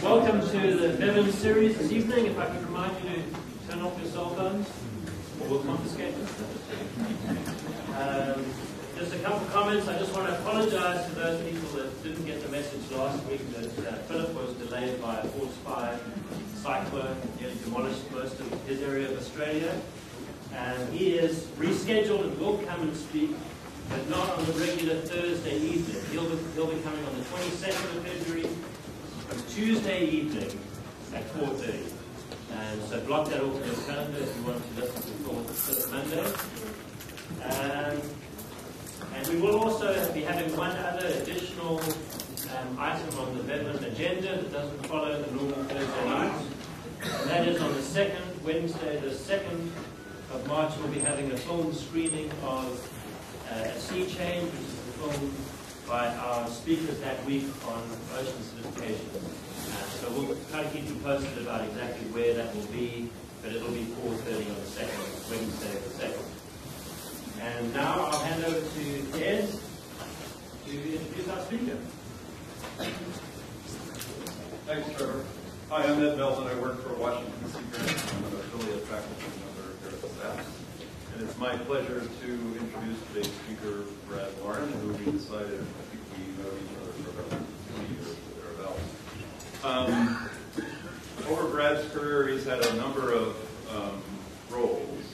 Welcome to the Bevan series this evening. If I could remind you to turn off your cell phones, or we'll confiscate them. Just a couple of comments. I just want to apologize to those people that didn't get the message last week that Philip was delayed by a force fire cyclone. Nearly demolished most of his area of Australia. And he is rescheduled and will come and speak, but not on the regular Thursday evening. He'll be coming on the 22nd of February, on Tuesday evening at 4:30. And so block that off in your calendar if you want to listen to Philip Monday. And we will also be having one other additional item on the Bevan agenda that doesn't follow the normal Thursday night. And that is on the Wednesday, the 2nd of March, we'll be having a film screening of A Sea Change, which is the film by our speakers that week on ocean acidification. So we'll try to keep you posted about exactly where that will be, but it'll be 4:30 on the 2nd, Wednesday the 2nd. And now I'll hand over to Ed to introduce our speaker. Thanks, Trevor. Hi, I'm Ed Belton. I work for Washington Sea Grant. I'm an affiliate faculty member here at the staff. And it's my pleasure to introduce today's speaker, Brad Warren, who we decided, I think we know each other for about 2 years or thereabouts. Over Brad's career, he's had a number of roles,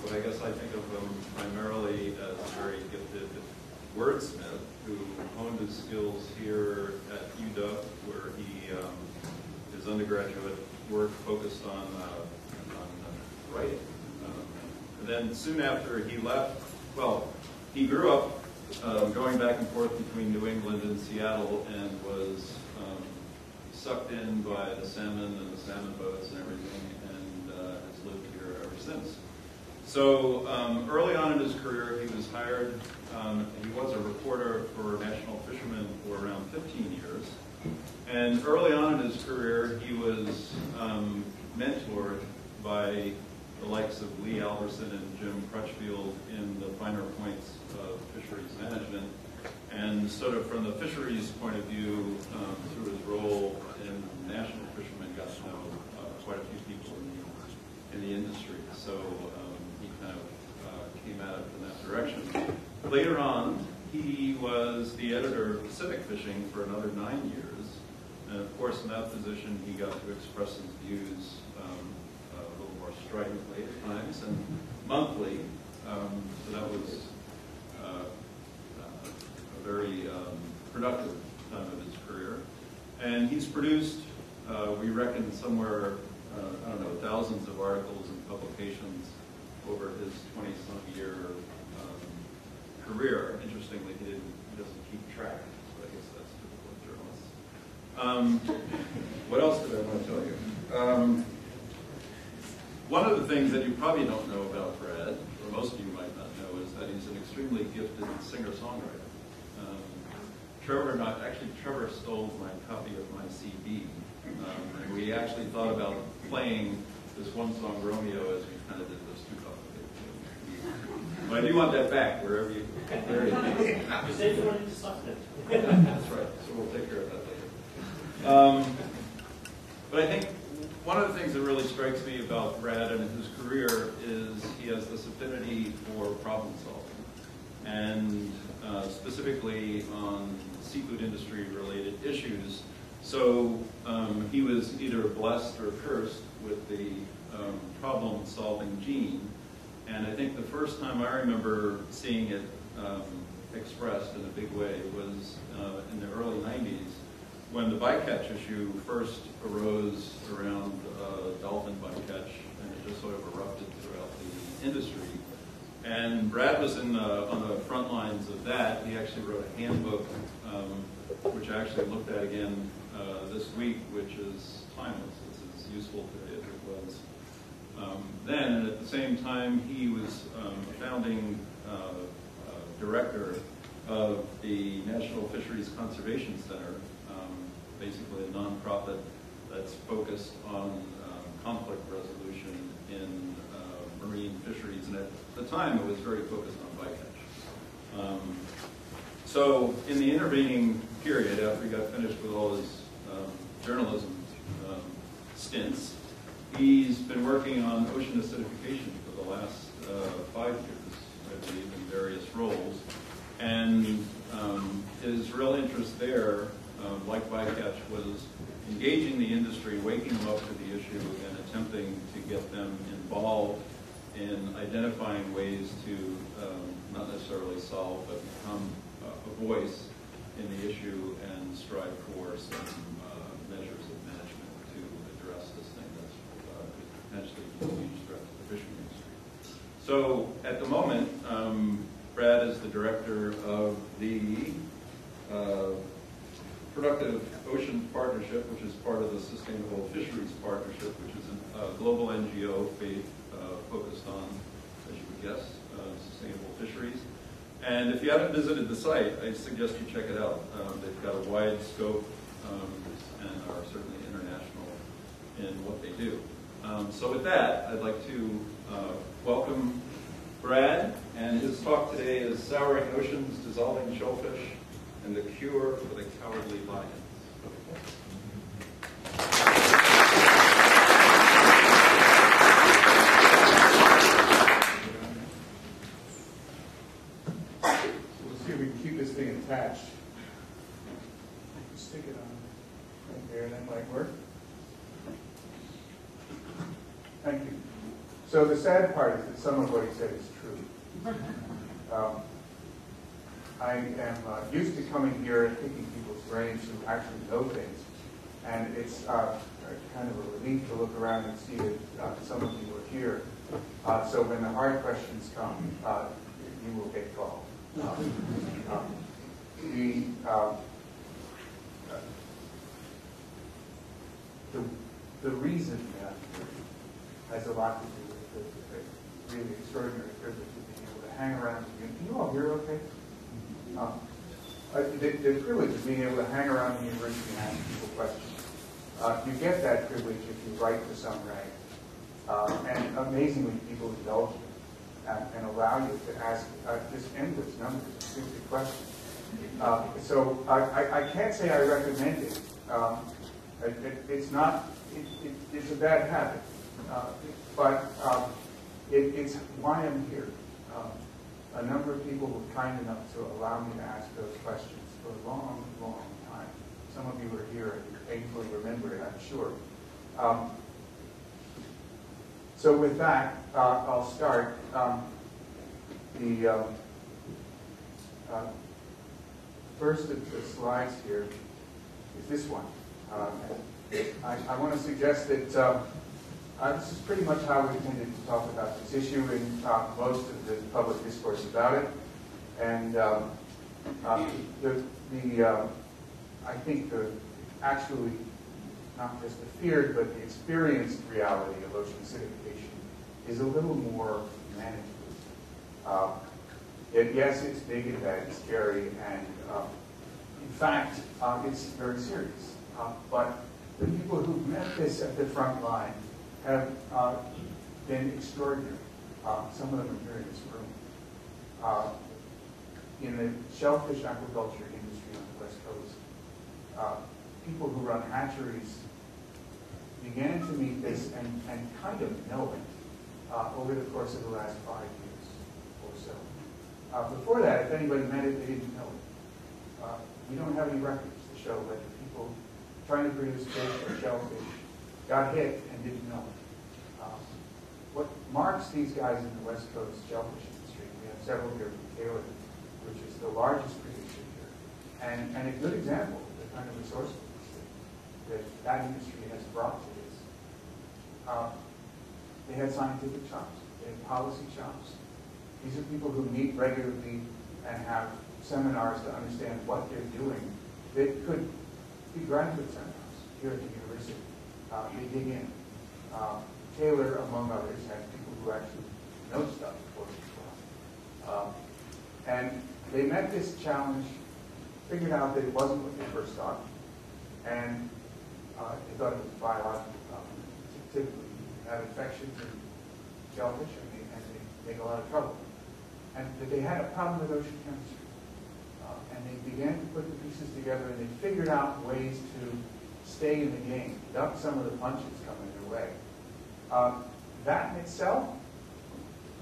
but I guess I think of him primarily as a very gifted wordsmith who honed his skills here at UW, where his undergraduate work focused on writing. And then soon after he left, well, he grew up going back and forth between New England and Seattle and was sucked in by the salmon and the salmon boats and everything, and has lived here ever since. So early on in his career, he was hired, he was a reporter for National Fisherman for around 15 years. And early on in his career, he was mentored by the likes of Lee Alverson and Jim Crutchfield in the finer points of fisheries management. And sort of from the fisheries point of view, through his role in National Fisherman, got to know quite a few people in the industry. So he kind of came at it in that direction. Later on, he was the editor of Pacific Fishing for another 9 years. And of course, in that position, he got to express his views a little more stridently at times and monthly. So that was a very productive time of his career. And he's produced, we reckon, somewhere, I don't know, thousands of articles and publications over his 20-some-year career. Interestingly, he doesn't keep track, so I guess that's typical of journalists. What else did I want to tell you? One of the things that you probably don't know about Brad, or most of you might not know, is that he's an extremely gifted singer-songwriter. Trevor stole my copy of my CD, and we actually thought about playing this one song, Romeo, as we kind of did those two copies. But I do want that back, wherever you You said you wanted to suck it. That's right, so we'll take care of that later. But I think one of the things that really strikes me about Brad and his career is he has this affinity for problem solving, and specifically on seafood industry related issues. So he was either blessed or cursed with the problem solving gene. And I think the first time I remember seeing it expressed in a big way was in the early 90s, when the bycatch issue first arose around dolphin bycatch, and it just sort of erupted throughout the industry. And Brad was on the front lines of that. He actually wrote a handbook, which I actually looked at again this week, which is timeless. It's as useful today as it was then. And at the same time, he was a founding director of the National Fisheries Conservation Center, basically a nonprofit that's focused on conflict resolution in marine fisheries. And at the time, it was very focused on bycatch. So in the intervening period, after he got finished with all his journalism He's been working on ocean acidification for the last 5 years, I believe, in various roles. And his real interest there, like bycatch, was engaging the industry, waking them up to the issue, and attempting to get them involved in identifying ways to not necessarily solve, but become a voice in the issue and strive for some measures of management to address this thing that's potentially a huge threat to the fishing industry. So at the moment, Brad is the director of the Productive Ocean Partnership, which is part of the Sustainable Fisheries Partnership, which is a global NGO focused on, as you would guess, sustainable fisheries. And if you haven't visited the site, I suggest you check it out. They've got a wide scope and are certainly international in what they do. So with that, I'd like to welcome Brad, and his talk today is Souring Oceans, Dissolving Shellfish, and the Cure for the Cowardly Lions. We'll see if we can keep this thing attached. Stick it on right there, that might work. Thank you. So the sad part is that some of what he said is true. I am used to coming here and picking people's brains who actually know things. And it's kind of a relief to look around and see that some of you are here. So when the hard questions come, you will get called. The reason that has a lot to do with the really extraordinary privilege of being able to hang around with you. Can you all hear okay? The privilege of being able to hang around the university and ask people questions. You get that privilege if you write for some rank. And amazingly, people indulge you and allow you to ask just endless numbers of stupid questions. So I can't say I recommend it. It's not, it's a bad habit. But it's why I'm here. A number of people were kind enough to allow me to ask those questions for a long, long time. Some of you were here and painfully remember it, I'm sure. So with that, I'll start. First of the slides here is this one. I want to suggest that this is pretty much how we intended to talk about this issue in most of the public discourse about it. And I think actually not just the feared, but the experienced reality of ocean acidification is a little more manageable. Yes, it's big and bad and scary, and in fact, it's very serious. But the people who've met this at the front line have been extraordinary. Some of them are here in this room. In the shellfish aquaculture industry on the West Coast, people who run hatcheries began to meet this and kind of know it over the course of the last 5 years or so. Before that, if anybody met it, they didn't know it. We don't have any records to show whether people trying to produce fish or shellfish got hit and didn't know it. What marks these guys in the West Coast shellfish industry, we have several here from Taylor, which is the largest producer here, and a good example of the kind of resourcefulness that industry has brought to this. They had scientific chops, they had policy chops. These are people who meet regularly and have seminars to understand what they're doing. They could be graduate seminars here at the university. They dig in. Taylor, among others, had people who actually know stuff before as well. And they met this challenge, figured out that it wasn't what they first thought, and they thought it was a biological problem. Typically, you have infections in shellfish, and they make a lot of trouble. And that they had a problem with ocean chemistry. And they began to put the pieces together, and they figured out ways to stay in the game, duck some of the punches coming their way, That in itself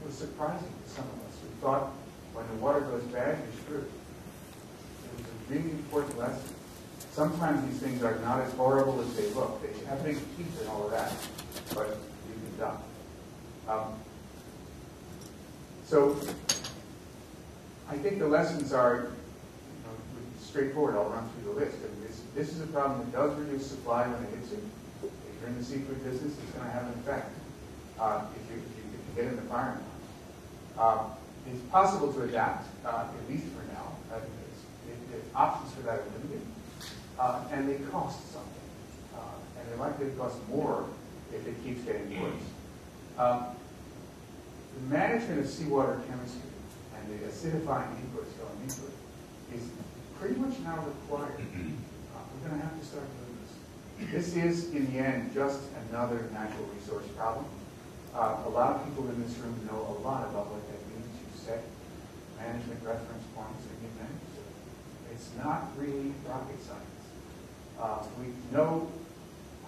was surprising to some of us. We thought when the water goes bad, you're screwed. It was a really important lesson. Sometimes these things are not as horrible as they look. They have big teeth and all of that, but you can die. So I think the lessons are straightforward. I'll run through the list. I mean, this is a problem that does reduce supply when it hits you. If you're in the seafood business, it's going to have an effect if you get in the firing line. It's possible to adapt, at least for now. The options for that are limited. And they cost something. And they're likely to cost more if it keeps getting worse. The management of seawater chemistry and the acidifying inputs going into it is pretty much now required. We're going to have to start doing this. This is, in the end, just another natural resource problem. A lot of people in this room know a lot about what that means. You set management reference points and you manage it. It's not really rocket science. We know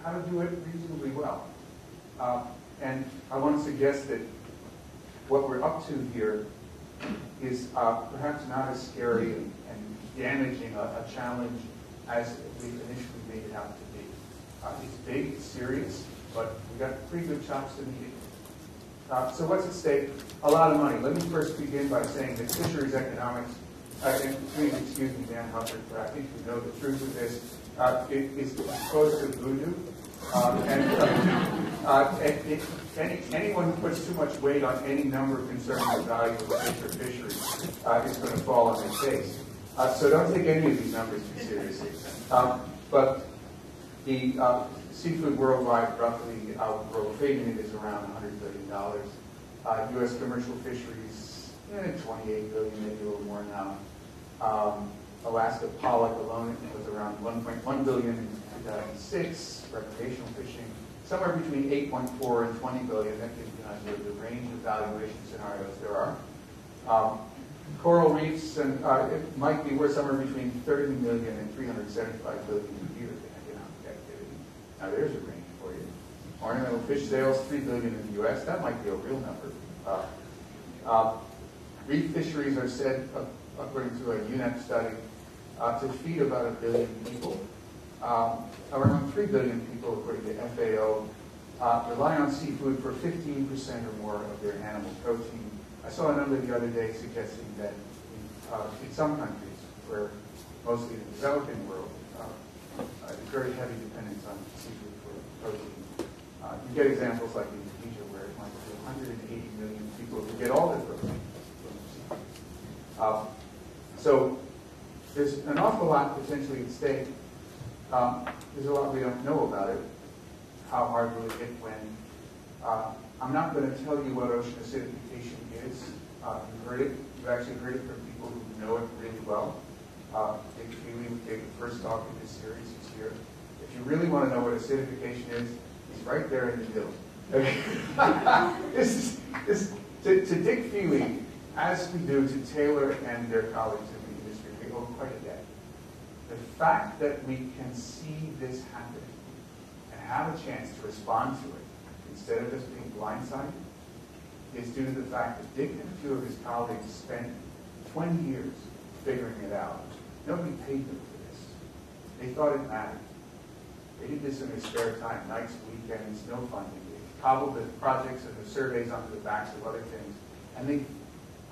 how to do it reasonably well. And I want to suggest that what we're up to here is perhaps not as scary and damaging a challenge as we initially made it out to be. It's big, it's serious, but we've got pretty good chops to meet it. So what's at stake? A lot of money. Let me first begin by saying that fisheries economics, and please excuse me, Dan Hubbard, but I think you know the truth of this, it is close to voodoo. Anyone who puts too much weight on any number concerning the value of a fish or fishery is going to fall on their face. So don't take any of these numbers too seriously. But the seafood worldwide roughly world trade in it is around $100 billion. U.S. commercial fisheries, 28 billion, maybe a little more now. Alaska pollock alone was around 1.1 billion in 2006. Recreational fishing, somewhere between 8.4 and 20 billion. That gives you an idea of the range of valuation scenarios there are. Coral reefs, and it might be worth somewhere between 30 million and 375 billion a year in economic activity. Now there's a range for you. Ornamental fish sales, 3 billion in the U.S. That might be a real number. Reef fisheries are said, according to a UNEP study, to feed about 1 billion people. Around 3 billion people, according to FAO, rely on seafood for 15% or more of their animal protein. I saw a number the other day suggesting that in some countries, where mostly the developing world, it's very heavy dependence on seafood for protein. You get examples like Indonesia, where it might be 180 million people who get all their protein from seafood. So there's an awful lot potentially at stake. There's a lot we don't know about it. How hard will it get when? I'm not going to tell you what ocean acidification is. You've heard it. You've actually heard it from people who know it really well. Dick Feely, who gave the first talk in this series, is here. If you really want to know what acidification is, he's right there in the middle. To Dick Feely, as we do to Taylor and their colleagues in the industry, we owe quite a debt. The fact that we can see this happening and have a chance to respond to it instead of just being blindsided is due to the fact that Dick and a few of his colleagues spent 20 years figuring it out. Nobody paid them for this. They thought it mattered. They did this in their spare time, nights, weekends, no funding. They cobbled the projects and the surveys onto the backs of other things. And they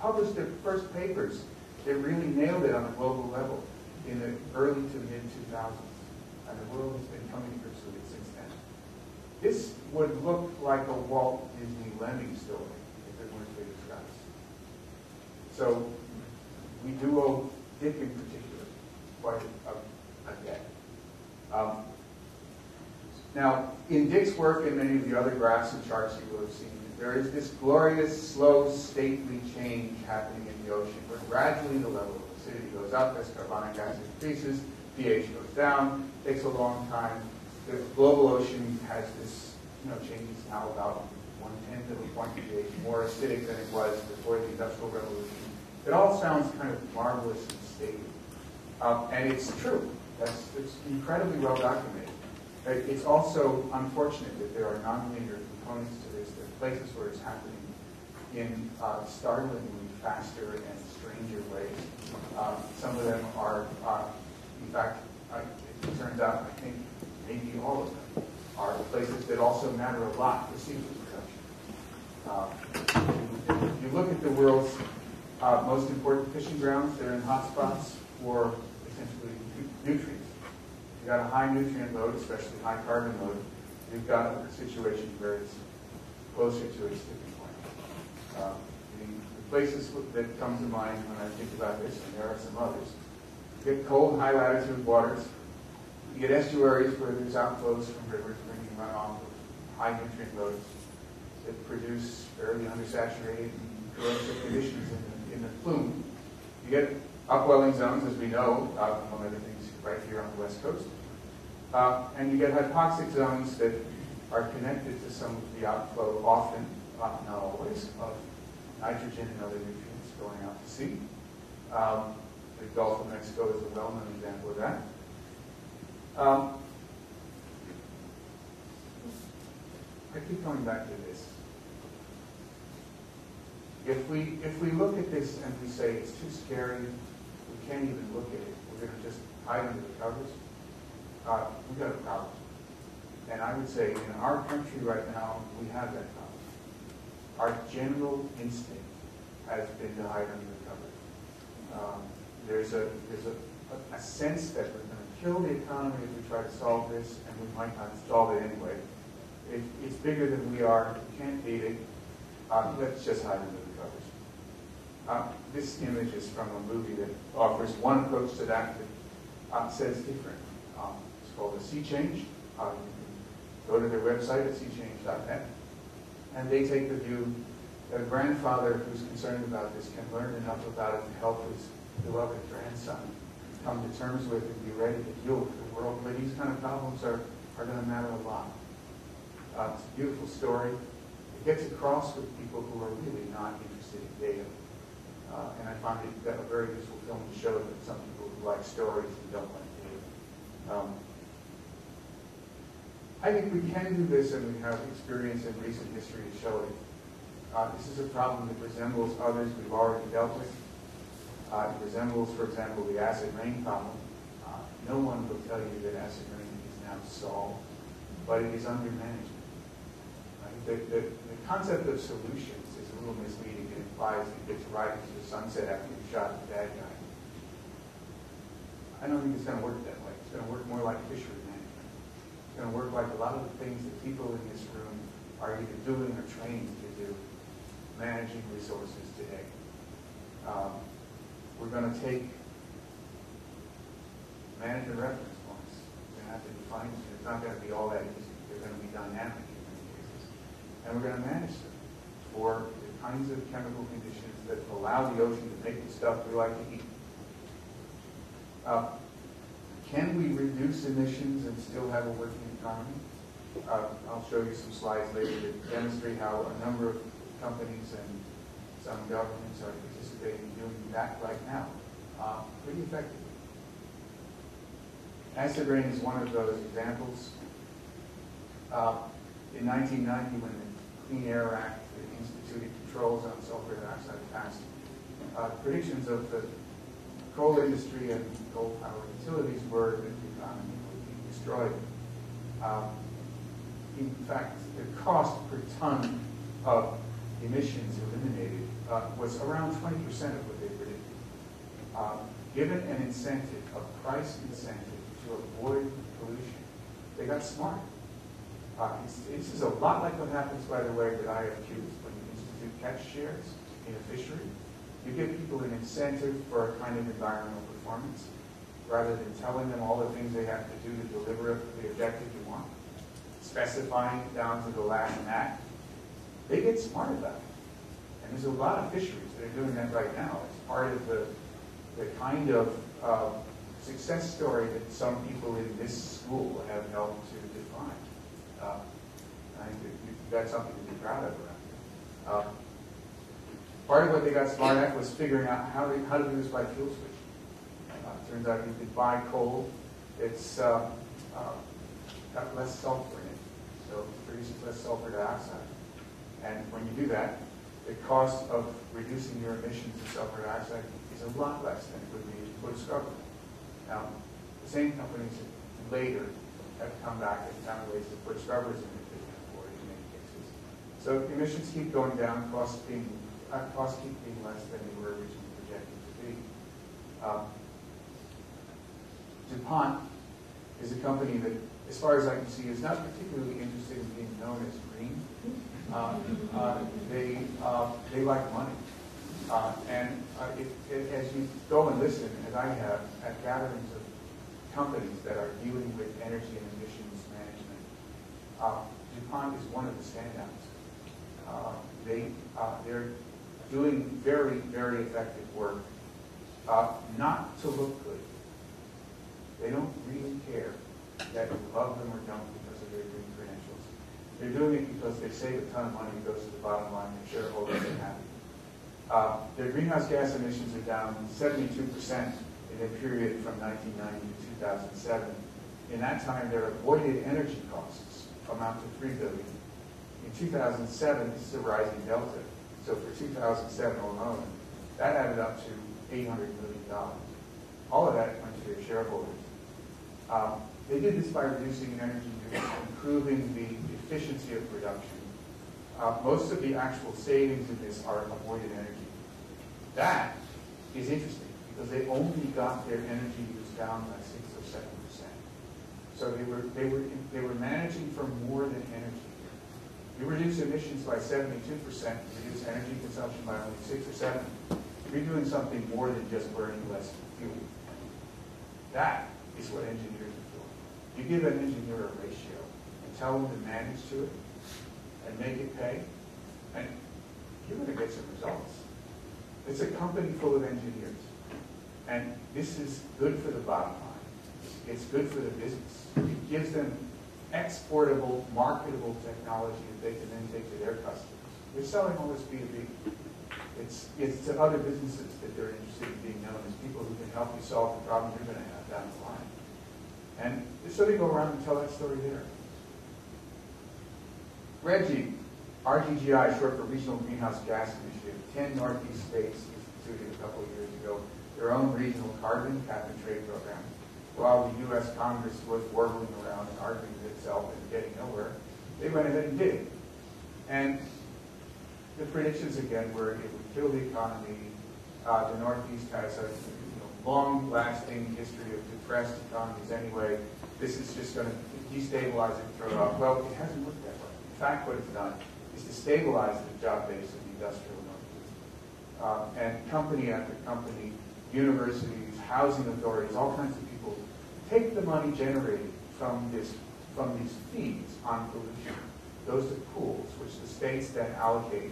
published their first papers that really nailed it on a global level in the early to mid-2000s. And the world has been coming to grips with it since then. This would look like a Walt Disney Lemming story if it weren't for these guys. So we do owe Dick in particular quite a debt. Now, in Dick's work and many of the other graphs and charts you will have seen, there is this glorious, slow, stately change happening in the ocean, where gradually the level of acidity goes up as carbonic acid increases, pH goes down, takes a long time. The global ocean has this, changes now about 1/10 of a point pH, more acidic than it was before the Industrial Revolution. It all sounds kind of marvelous and stately. And it's true. It's incredibly well documented. It's also unfortunate that there are nonlinear components to this. There are places where it's happening in startlingly faster and stranger ways. Some of them are, in fact, it turns out, I think, maybe all of them are places that also matter a lot for seafood production. If you look at the world's most important fishing grounds, they're in hotspots for essentially nutrients. You've got a high nutrient load, especially high carbon load. You've got a situation where it's closer to its tipping point. The places that come to mind when I think about this, and there are some others, you get cold, high latitude waters. You get estuaries where there's outflows from rivers bringing runoff of high nutrient loads that produce fairly undersaturated and corrosive conditions in the plume. You get upwelling zones, as we know, among other things, right here on the west coast. And you get hypoxic zones that are connected to some of the outflow, often, not always, of nitrogen and other nutrients going out to sea. The Gulf of Mexico is a well-known example of that. I keep coming back to this. If we look at this and we say it's too scary, we can't even look at it, we're going to just hide under the covers, we've got a problem. And I would say in our country right now, we have that problem. Our general instinct has been to hide under the covers. There's a sense that we're going to kill the economy if we try to solve this, and we might not solve it anyway. It's bigger than we are. We can't beat it. Let's just hide under the covers. This image is from a movie that offers one approach to that says different. It's called A Sea Change. You can go to their website at seachange.net, and they take the view that a grandfather who's concerned about this can learn enough about it to help his beloved grandson come to terms with and be ready to deal with the world where these kind of problems are going to matter a lot. It's a beautiful story. It gets across with people who are really not interested in data. And I find it a very useful film to show that some people who like stories and don't like data. I think we can do this, and we have experience in recent history to show it. This is a problem that resembles others we've already dealt with. It resembles, for example, the acid rain problem. No one will tell you that acid rain is now solved, but it is under management. The concept of solutions is a little misleading. It implies you get to ride into the sunset after you've shot the bad guy. I don't think it's going to work that way. It's going to work more like fishery management. It's going to work like a lot of the things that people in this room are either doing or trained to do, managing resources today. We're going to take management reference points. We're going to have to define them. It's not going to be all that easy. They're going to be dynamic in many cases. And we're going to manage them for the kinds of chemical conditions that allow the ocean to make the stuff we like to eat. Can we reduce emissions and still have a working economy? I'll show you some slides later that demonstrate how a number of companies and some governments are participating in doing that right now, pretty effectively. Acid rain is one of those examples. In 1990, when the Clean Air Act instituted controls on sulfur dioxide passed, predictions of the coal industry and coal power utilities were that the economy would be destroyed. In fact, the cost per ton of emissions eliminated was around 20% of what they predicted. Given an incentive, a price incentive to avoid pollution, they got smart. This is a lot like what happens, by the way, with IFQs when you institute catch shares in a fishery. You give people an incentive for a kind of environmental performance rather than telling them all the things they have to do to deliver the objective you want, specifying it down to the last gnat. They get smart about it. And there's a lot of fisheries that are doing that right now. It's part of the kind of success story that some people in this school have helped to define. I think that you've got something to be proud of around here. Part of what they got smart at was figuring out how to do this by fuel switching. It turns out you could buy coal. It's got less sulfur in it, so it produces less sulfur dioxide. And when you do that, the cost of reducing your emissions of sulfur dioxide is a lot less than it would be to put a scrubber. Now, the same companies later have come back and found ways to put scrubbers in if they can afford it in many cases. So emissions keep going down, costs keep being less than they were originally projected to be. DuPont is a company that, as far as I can see, is not particularly interested in being known as green. They like money. As you go and listen, as I have, at gatherings of companies that are dealing with energy and emissions management, DuPont is one of the standouts. They're doing very, very effective work, not to look good. They don't really care that you love them or don't because of their green credentials. They're doing it because they save a ton of money, it goes to the bottom line, their shareholders are happy. Their greenhouse gas emissions are down 72% in the period from 1990 to 2007. In that time, their avoided energy costs amount to $3 billion. In 2007, this is a rising delta. So for 2007 alone, that added up to $800 million. All of that went to their shareholders. They did this by reducing energy use, improving the efficiency of production. Most of the actual savings in this are avoided energy. That is interesting because they only got their energy use down by 6 or 7%. So they were managing for more than energy. You reduce emissions by 72%, reduce energy consumption by only 6 or 7. You're doing something more than just burning less fuel. That is what engineers are for. You give an engineer a ratio and tell them to manage to it and make it pay, and you're going to get some results. It's a company full of engineers, and this is good for the bottom line. It's good for the business. It gives them exportable, marketable technology that they can then take to their customers. They're selling all this B2B. It's to other businesses that they're interested in being known as people who can help you solve the problem you're going to have down the line. And so they go around and tell that story there. RGGI, short for Regional Greenhouse Gas Initiative, 10 Northeast states instituted a couple of years ago their own regional carbon cap and trade program. While the U.S. Congress was warbling around and arguing with itself and getting nowhere, they went ahead and did it. And the predictions, again, were it would kill the economy. The Northeast has a long-lasting history of depressed economies anyway. This is just going to destabilize it and throw it off. Well, it hasn't worked that way. In fact, what it's done is to stabilize the job base of the industrial Northeast. And company after company, universities, housing authorities, all kinds of people take the money generated from these fees on pollution, goes to pools, which the states then allocate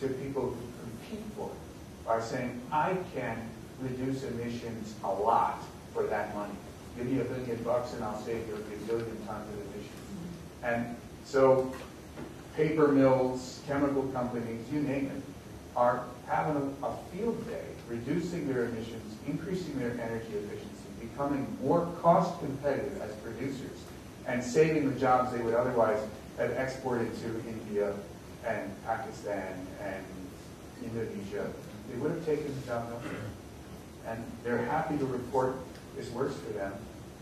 to people who compete for it by saying, I can reduce emissions a lot for that money. Give me $1 billion and I'll save you 1 billion tons of emissions. And so paper mills, chemical companies, you name it, are having a field day, reducing their emissions, increasing their energy efficiency, becoming more cost competitive as producers, and saving the jobs they would otherwise have exported to India and Pakistan and Indonesia. They would have taken the job elsewhere. And they're happy to report this works for them.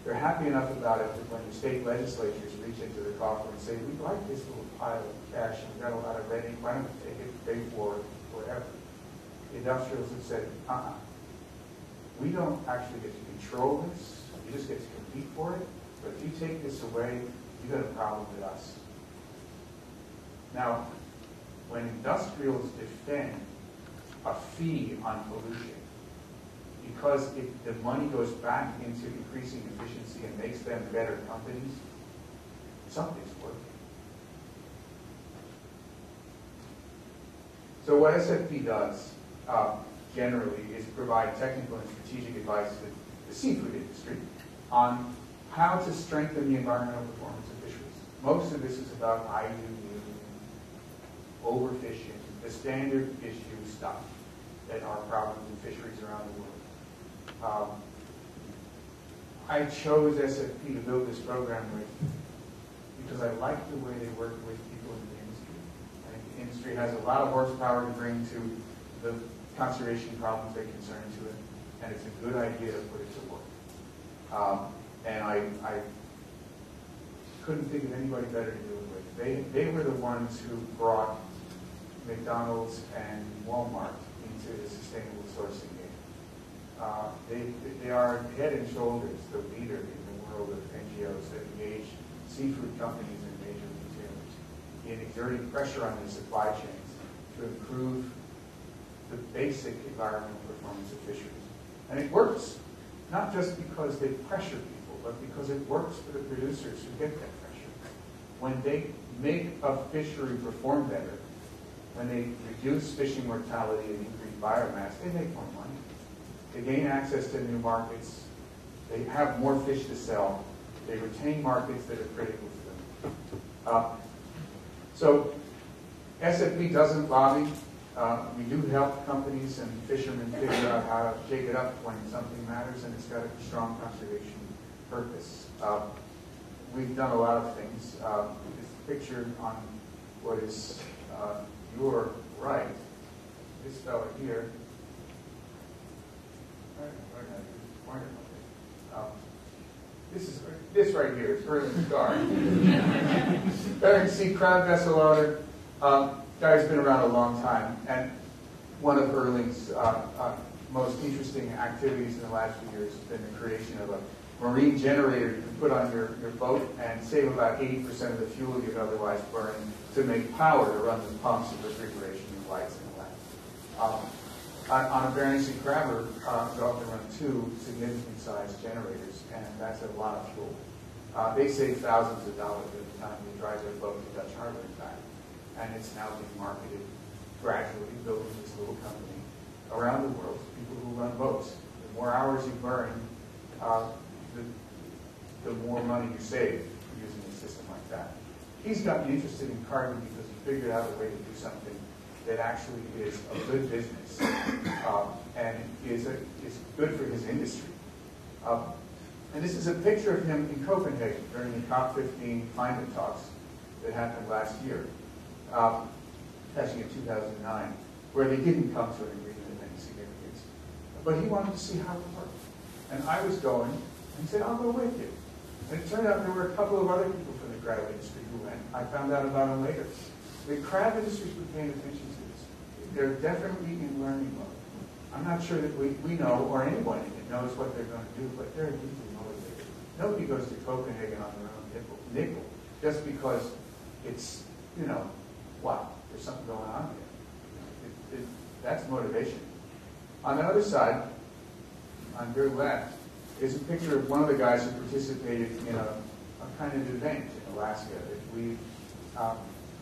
They're happy enough about it that when the state legislatures reach into the coffer and say, we'd like this little pile of cash and we've got a lot of red ink, why don't we take it, pay for it, whatever. The industrials have said, we don't actually get to control this, you just get to compete for it, but if you take this away, you've got a problem with us. Now, when industrials defend a fee on pollution, because the money goes back into increasing efficiency and makes them better companies, something's working. So what SFP does generally is provide technical and strategic advice to the seafood industry on how to strengthen the environmental performance of fisheries. Most of this is about IUU, overfishing, the standard issue stuff that are problems in fisheries around the world. I chose SFP to build this program with because I like the way they work with people in the industry. I think the industry has a lot of horsepower to bring to the conservation problems they concern to it, and it's a good idea to put it to work. And I couldn't think of anybody better to do it with. They were the ones who brought McDonald's and Walmart into the sustainable sourcing game. They are head and shoulders the leader in the world of NGOs that engage seafood companies and major retailers in exerting pressure on their supply chains to improve the basic environmental performance of fisheries. And it works, not just because they pressure people, but because it works for the producers who get that pressure. When they make a fishery perform better, when they reduce fishing mortality and increase biomass, they make more money. They gain access to new markets. They have more fish to sell. They retain markets that are critical to them. So SFP doesn't lobby. We do help companies and fishermen figure out how to shake it up when something matters, and it's got a strong conservation purpose. We've done a lot of things. This picture on what is your right, this fellow here. This right here is Erling Scar. Bering Sea crab vessel owner. Guy's been around a long time, and one of Erling's most interesting activities in the last few years has been the creation of a marine generator you can put on your boat and save about 80% of the fuel you'd otherwise burn to make power to run the pumps and refrigeration and lights and all that. On a Bering Sea crabber, you often run two significant sized generators, and that's a lot of fuel. They save thousands of dollars every time they drive their boat to Dutch Harbor and back. And it's now being marketed gradually, building this little company around the world to people who run boats. The more hours you burn, the more money you save using a system like that. He's gotten interested in carbon because he figured out a way to do something that actually is a good business and is good for his industry. And this is a picture of him in Copenhagen during the COP15 climate talks that happened last year. Actually in 2009, where they didn't come to an agreement of any significance. But he wanted to see how it worked. And I was going, and he said, I'll go with you. And it turned out there were a couple of other people from the crab industry who went. I found out about them later. The crab industry's been paying attention to this. They're definitely in learning mode. I'm not sure that we know, or anyone in it knows what they're going to do, but they're deeply motivated. Nobody goes to Copenhagen on their own nickel just because it's, wow, there's something going on here. That's motivation. On the other side, on your left, is a picture of one of the guys who participated in a kind of event in Alaska that we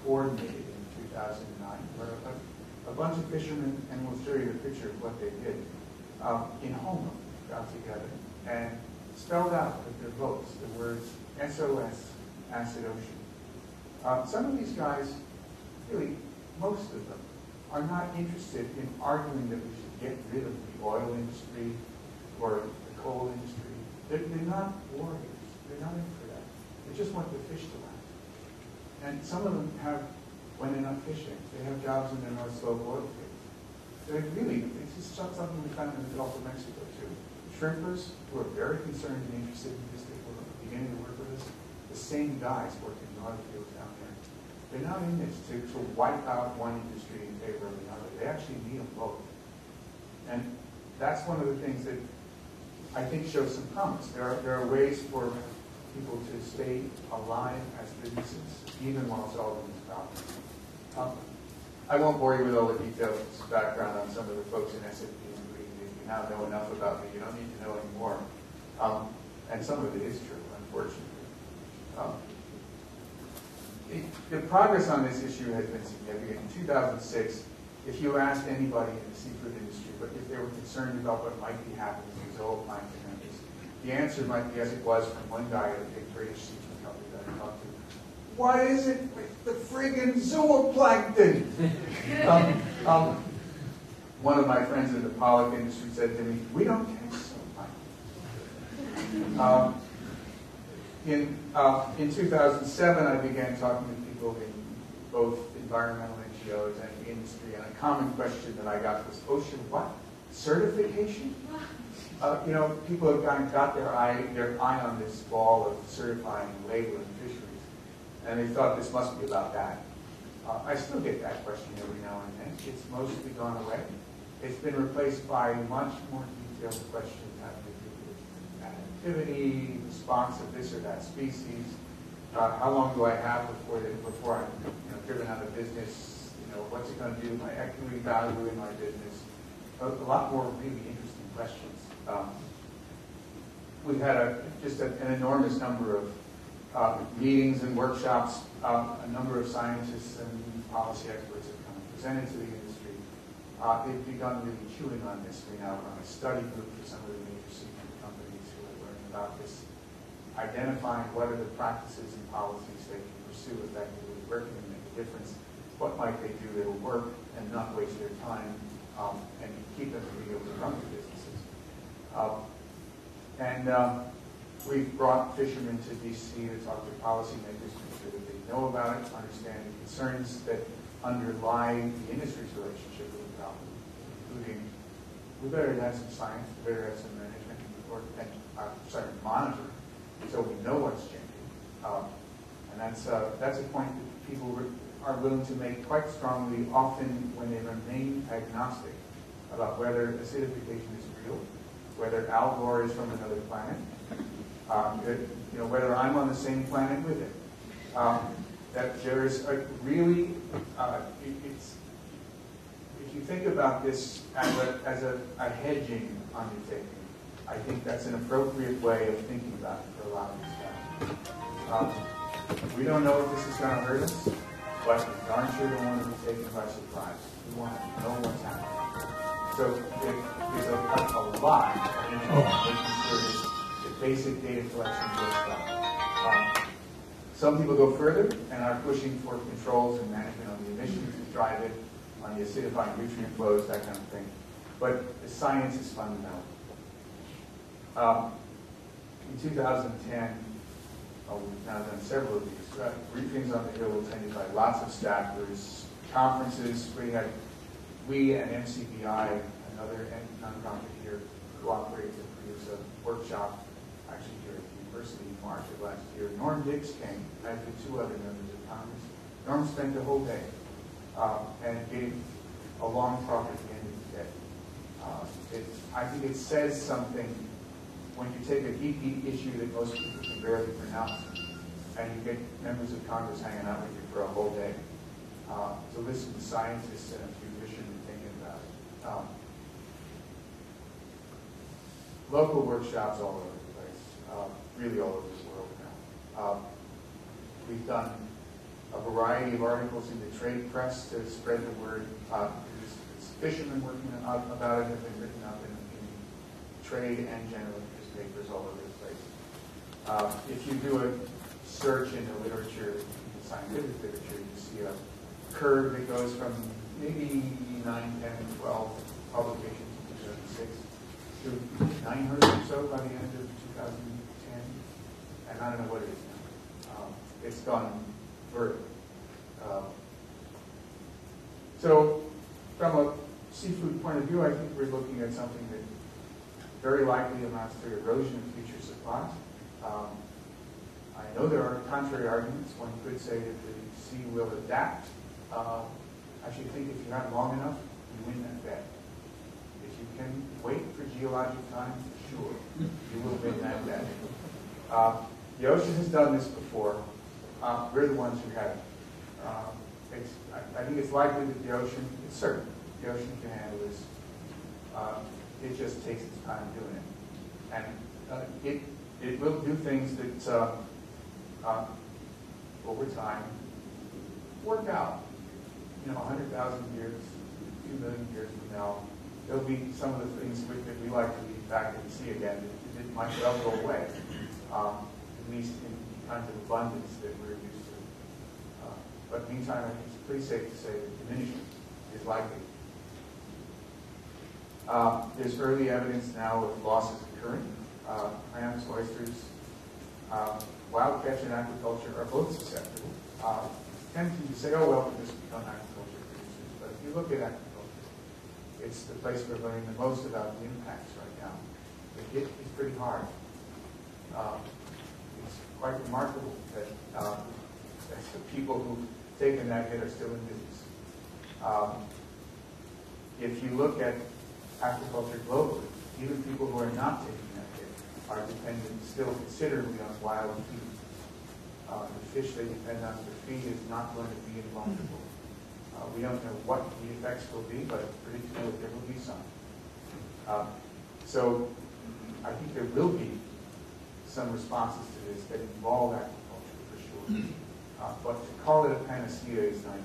coordinated in 2009, where a bunch of fishermen, and we'll show you the picture of what they did, in Homer got together and spelled out with their boats the words SOS, Acid Ocean. Some of these guys, really, most of them, are not interested in arguing that we should get rid of the oil industry or the coal industry. They're not warriors. They're not in for that. They just want the fish to last. And some of them have, when they're not fishing, they have jobs in the North Slope oil fields. They're really, it's just something we found in the Gulf of Mexico too. Shrimpers who are very concerned and interested in this, that were beginning to work with us, the same guys working in oil fields down there. They're not in this to wipe out one industry in favor of another. They actually need them both. And that's one of the things that I think shows some promise. There are ways for people to stay alive as businesses, even while solving these problems. I won't bore you with all the details background on some of the folks in SFP, including you now know enough about me. You don't need to know anymore. And some of it is true, unfortunately. The progress on this issue has been significant. In 2006, if you asked anybody in the seafood industry if they were concerned about what might be happening to zooplankton, the answer might be as it was from one guy at a big British seafood company that I talked to. What is it with the friggin' zooplankton? One of my friends in the pollock industry said to me, we don't catch zooplankton. In 2007, I began talking to people in both environmental NGOs and the industry, and a common question that I got was, ocean what? Certification? You know, people have kind of got their eye on this ball of certifying and labeling fisheries, and they thought this must be about that. I still get that question every now and then. It's mostly gone away. It's been replaced by much more detailed questions having to do with activity, response of this or that species. How long do I have before I'm driven out of business? You know, what's it going to do to my equity value in my business? A lot more really interesting questions. We've had just an enormous number of meetings and workshops. A number of scientists and policy experts have come and presented to the industry. They've begun really chewing on this. We now run a study group for some of the major seafood companies who are learning about this, identifying what are the practices and policies they can pursue effectively, where can they make a difference, what might they do that will work and not waste their time, and keep them from being able to run their businesses. We've brought fishermen to DC to talk to policymakers to make sure that they know about it, understand the concerns that underlie the industry's relationship with the problem, including we better have some science, we better have some management, monitoring, so we know what's changing. And that's a point that people are willing to make quite strongly, often when they remain agnostic about whether acidification is real, whether Al Gore is from another planet, whether I'm on the same planet with it. That there's a really, if you think about this as a hedging undertaking, I think that's an appropriate way of thinking about it for a lot of these guys. We don't know if this is going to hurt us, but we darn sure don't want to be taken by surprise. We want to know what's happening. So there's a lot of making sure the basic data collection goes done. Some people go further and are pushing for controls and management on the emissions to drive it, on the acidifying nutrient flows, that kind of thing. But the science is fundamental. In 2010, we've now done several of these briefings on the Hill attended by lots of staffers, conferences. We and MCBI, another nonprofit here, cooperated to produce a workshop, actually here at the university in March of last year. Norm Dix came, as did two other members of Congress. Norm spent the whole day and gave a long talk at the end of the day. I think it says something when you take a deep issue that most people can barely pronounce, and you get members of Congress hanging out with you for a whole day to listen to scientists and a few fishermen thinking about it. Local workshops all over the place, really all over the world now. We've done a variety of articles in the trade press to spread the word. There's fishermen working about it, have been written up in trade and general newspapers all over the place. If you do a search in the literature, in the scientific literature, you see a curve that goes from maybe 9, 10, 12 publications in 2006 to 900 or so by the end of 2010. And I don't know what it is now. It's gone vertical. So from a seafood point of view, I think we're looking at something that very likely amounts to erosion of future supplies. I know there are contrary arguments. One could say that the sea will adapt. I actually think if you have long enough, you win that bet. If you can wait for geologic time, sure, you will win that bet. The ocean has done this before. We're the ones who have it. I think it's likely that the ocean, it's certain, the ocean can handle this. It just takes its time doing it. And it will do things that over time work out. 100,000 years, 2 million years from now, there'll be some of the things that we like to be back in the sea again. It might well go away, at least in the kinds of abundance that we're used to. But meantime, I think it's pretty safe to say that diminishment is likely. There's early evidence now of losses occurring. Clams, oysters. wild catch and aquaculture are both susceptible. Tempting to say, oh, well, we just become aquaculture producers. But if you look at aquaculture, it's the place we're learning the most about the impacts right now. The hit is pretty hard. It's quite remarkable that the people who've taken that hit are still in business. If you look at aquaculture globally, even people who are not taking that hit are dependent still considerably on wild feed. The fish they depend on for feed is not going to be invulnerable. We don't know what the effects will be, but it's predictable that there will be some. So I think there will be some responses to this that involve aquaculture for sure. But to call it a panacea is naive.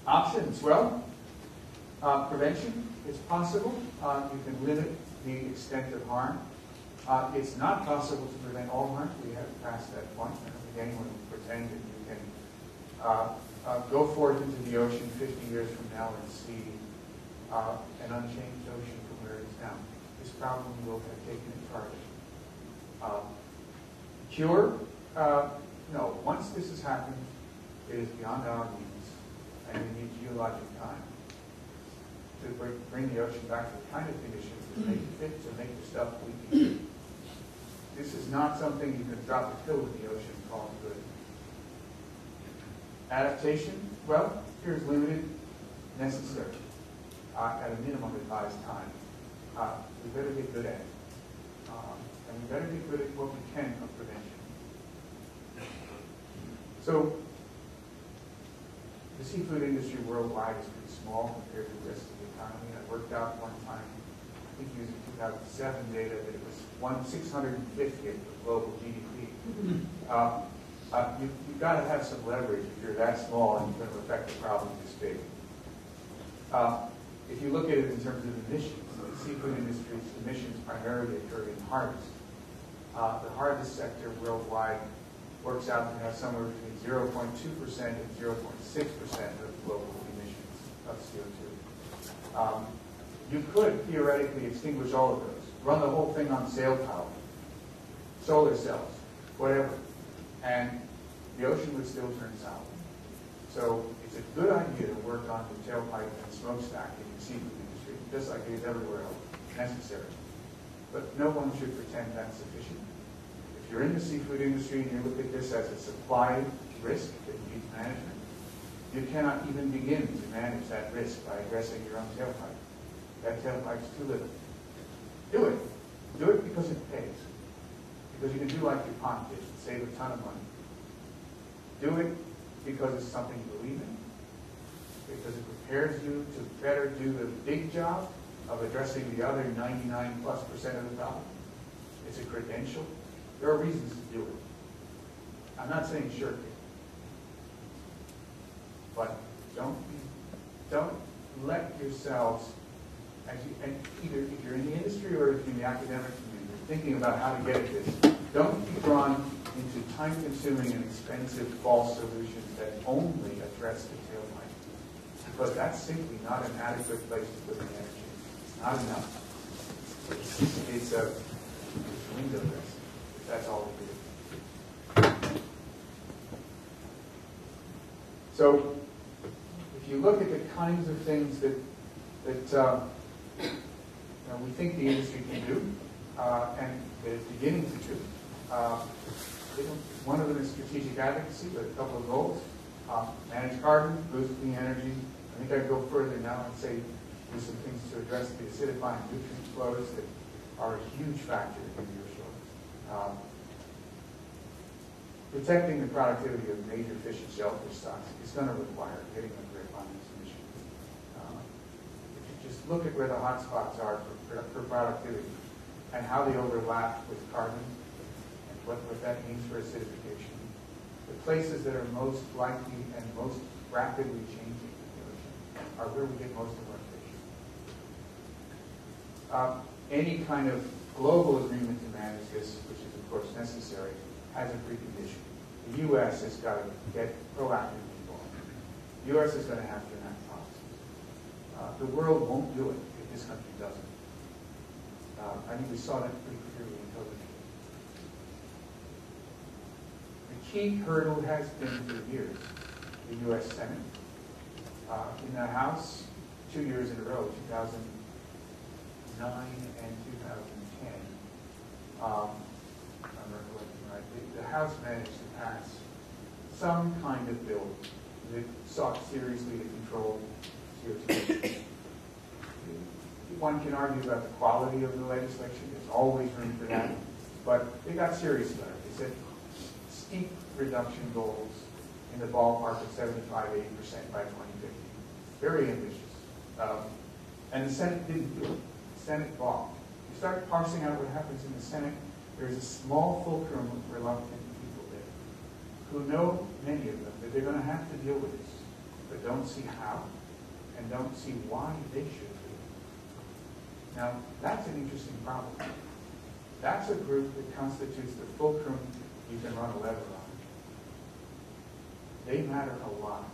Options, well, prevention is possible. You can limit the extent of harm. It's not possible to prevent all harm. We haven't passed that point. I don't think anyone will pretend that you can go forth into the ocean 50 years from now and see an unchanged ocean from where it is now. This problem will have taken its target. Cure? No. Once this has happened, it is beyond our means, and we need geologic time to bring the ocean back to the kind of conditions that make it fit to make the stuff we eat. This is not something you can drop a pill in the ocean and call it good. Adaptation? Well, here's limited, necessary, at a minimum advised time. We better get good at it. And we better get good at what we can of prevention. So, the seafood industry worldwide is pretty small compared to the rest of the economy. I worked out one time, I think using 2007 data, that it was 1/650th of global GDP. You've got to have some leverage if you're that small and you're going to affect the problem this big. If you look at it in terms of emissions, the seafood industry's emissions primarily occur in harvest. The harvest sector worldwide works out to have somewhere between 0.2% and 0.6% of global emissions of CO2. You could theoretically extinguish all of those, run the whole thing on sail power, solar cells, whatever, and the ocean would still turn south. So it's a good idea to work on the tailpipe and smokestack in the seafood industry, just like it is everywhere else, necessary. But no one should pretend that's sufficient. If you're in the seafood industry and you look at this as a supply risk that needs management, you cannot even begin to manage that risk by addressing your own tailpipe. That tailpipe's too little. Do it. Do it because it pays. Because you can do like your pond fish and save a ton of money. Do it because it's something you believe in. Because it prepares you to better do the big job of addressing the other 99+% of the problem. It's a credential. There are reasons to do it. I'm not saying shirk it. But don't let yourselves, and either if you're in the industry or if you're in the academic community, thinking about how to get at this, don't be drawn into time-consuming and expensive false solutions that only address the tailpipe. Because that's simply not an adequate place to put the energy. It's not enough. It's a window dressing. That's all it is. So, if you look at the kinds of things that we think the industry can do, and that it's beginning to do, one of them is strategic advocacy with a couple of goals. Manage carbon, boost clean energy. I think I'd go further now and say do some things to address the acidifying nutrient flows that are a huge factor in your shores. Protecting the productivity of major fish and shellfish stocks is going to require getting a grip on these emissions. If you just look at where the hot spots are for productivity and how they overlap with carbon and what that means for acidification, the places that are most likely and most rapidly changing in the ocean are where we get most of our fish. Any kind of global agreement to manage this, which is of course necessary, has a precondition. The U.S. has got to get proactively involved. The U.S. is going to have to enact policies. The world won't do it if this country doesn't. I think we saw that pretty clearly in COVID. key hurdle has been for years the U.S. Senate. In the House, 2 years in a row, 2009 and 2010, if I'm recollecting right, the House managed to pass some kind of bill that sought seriously to control CO2 emissions. One can argue about the quality of the legislation. There's always room for that. But they got serious about it. They set steep reduction goals in the ballpark of 75–80% by 2050. Very ambitious. And the Senate didn't do it. The Senate balked. You start parsing out what happens in the Senate, there's a small fulcrum of reluctant people there who know, many of them, that they're going to have to deal with this, but don't see how and don't see why they should. Now, that's an interesting problem. That's a group that constitutes the fulcrum you can run a lever on. They matter a lot.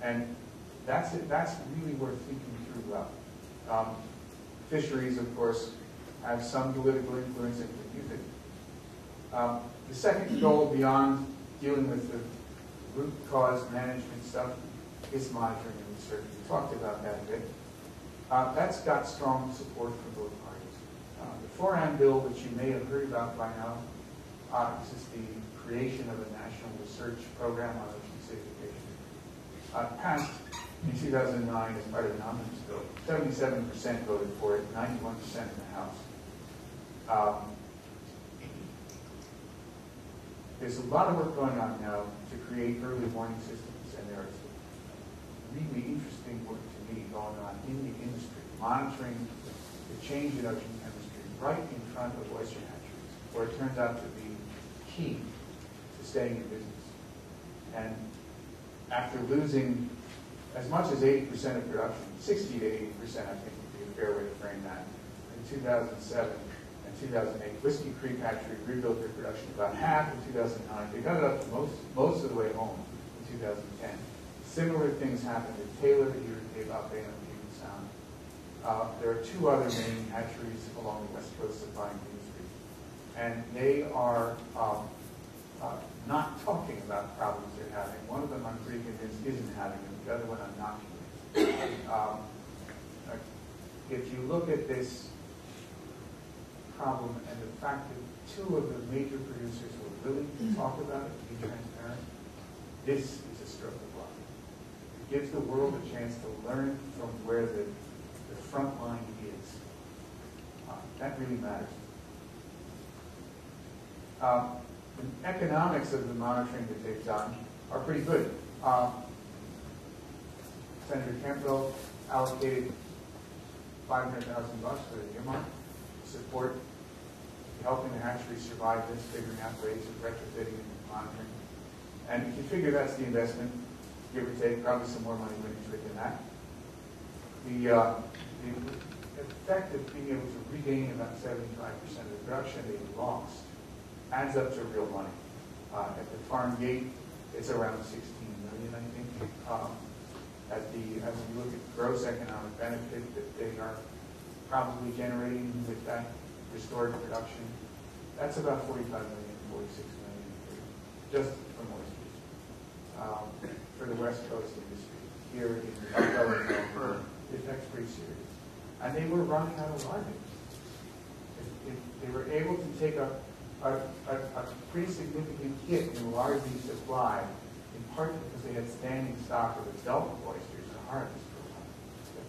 And that's really worth thinking through well. Fisheries, of course, have some political influence and can use it. The second goal beyond dealing with the root cause management stuff is monitoring and research. We talked about that a bit. That's got strong support from both parties. The Foran bill, which you may have heard about by now, this is the creation of a national research program on ocean acidification, passed in 2009 as part of an omnibus bill. 77% voted for it, 91% in the House. There's a lot of work going on now to create early warning systems, and there's really interesting work to me going on in the industry, monitoring the change in ocean chemistry right in front of oyster hatcheries, where it turns out to be key to staying in business. And after losing as much as 80% of production, 60 to 80%, I think would be a fair way to frame that, in 2007 and 2008, Whiskey Creek Hatchery rebuilt their production about half in 2009. They got it up to most of the way home in 2010. Similar things happened at Taylor here at Cape Alpena and Puget Sound. There are two other main hatcheries along the west coast supplying the industry. And they are not talking about problems they're having. One of them I'm pretty convinced isn't having them. The other one I'm not convinced. If you look at this problem and the fact that two of the major producers were willing to talk about it, to be transparent, this is a stroke of luck. It gives the world a chance to learn from where the front line is. That really matters. The economics of the monitoring that they've done are pretty good. Senator Campbell allocated $500,000 for the earmark to support helping the hatchery survive this, figuring out ways of retrofitting and monitoring. And if you figure that's the investment, give or take, probably some more money went into it than that. The effect of being able to regain about 75% of the production they lost adds up to real money. At the farm gate, it's around $16 million, I think. As we look at gross economic benefit that they are probably generating with that restored production, that's about $45 million, $46 million just from oysters. For the West Coast industry, here in Alberta, the effect's pretty serious. And they were running out of larvae. They were able to take a pretty significant hit in larvae supply, in part because they had standing stock of adult oysters to harvest for a while.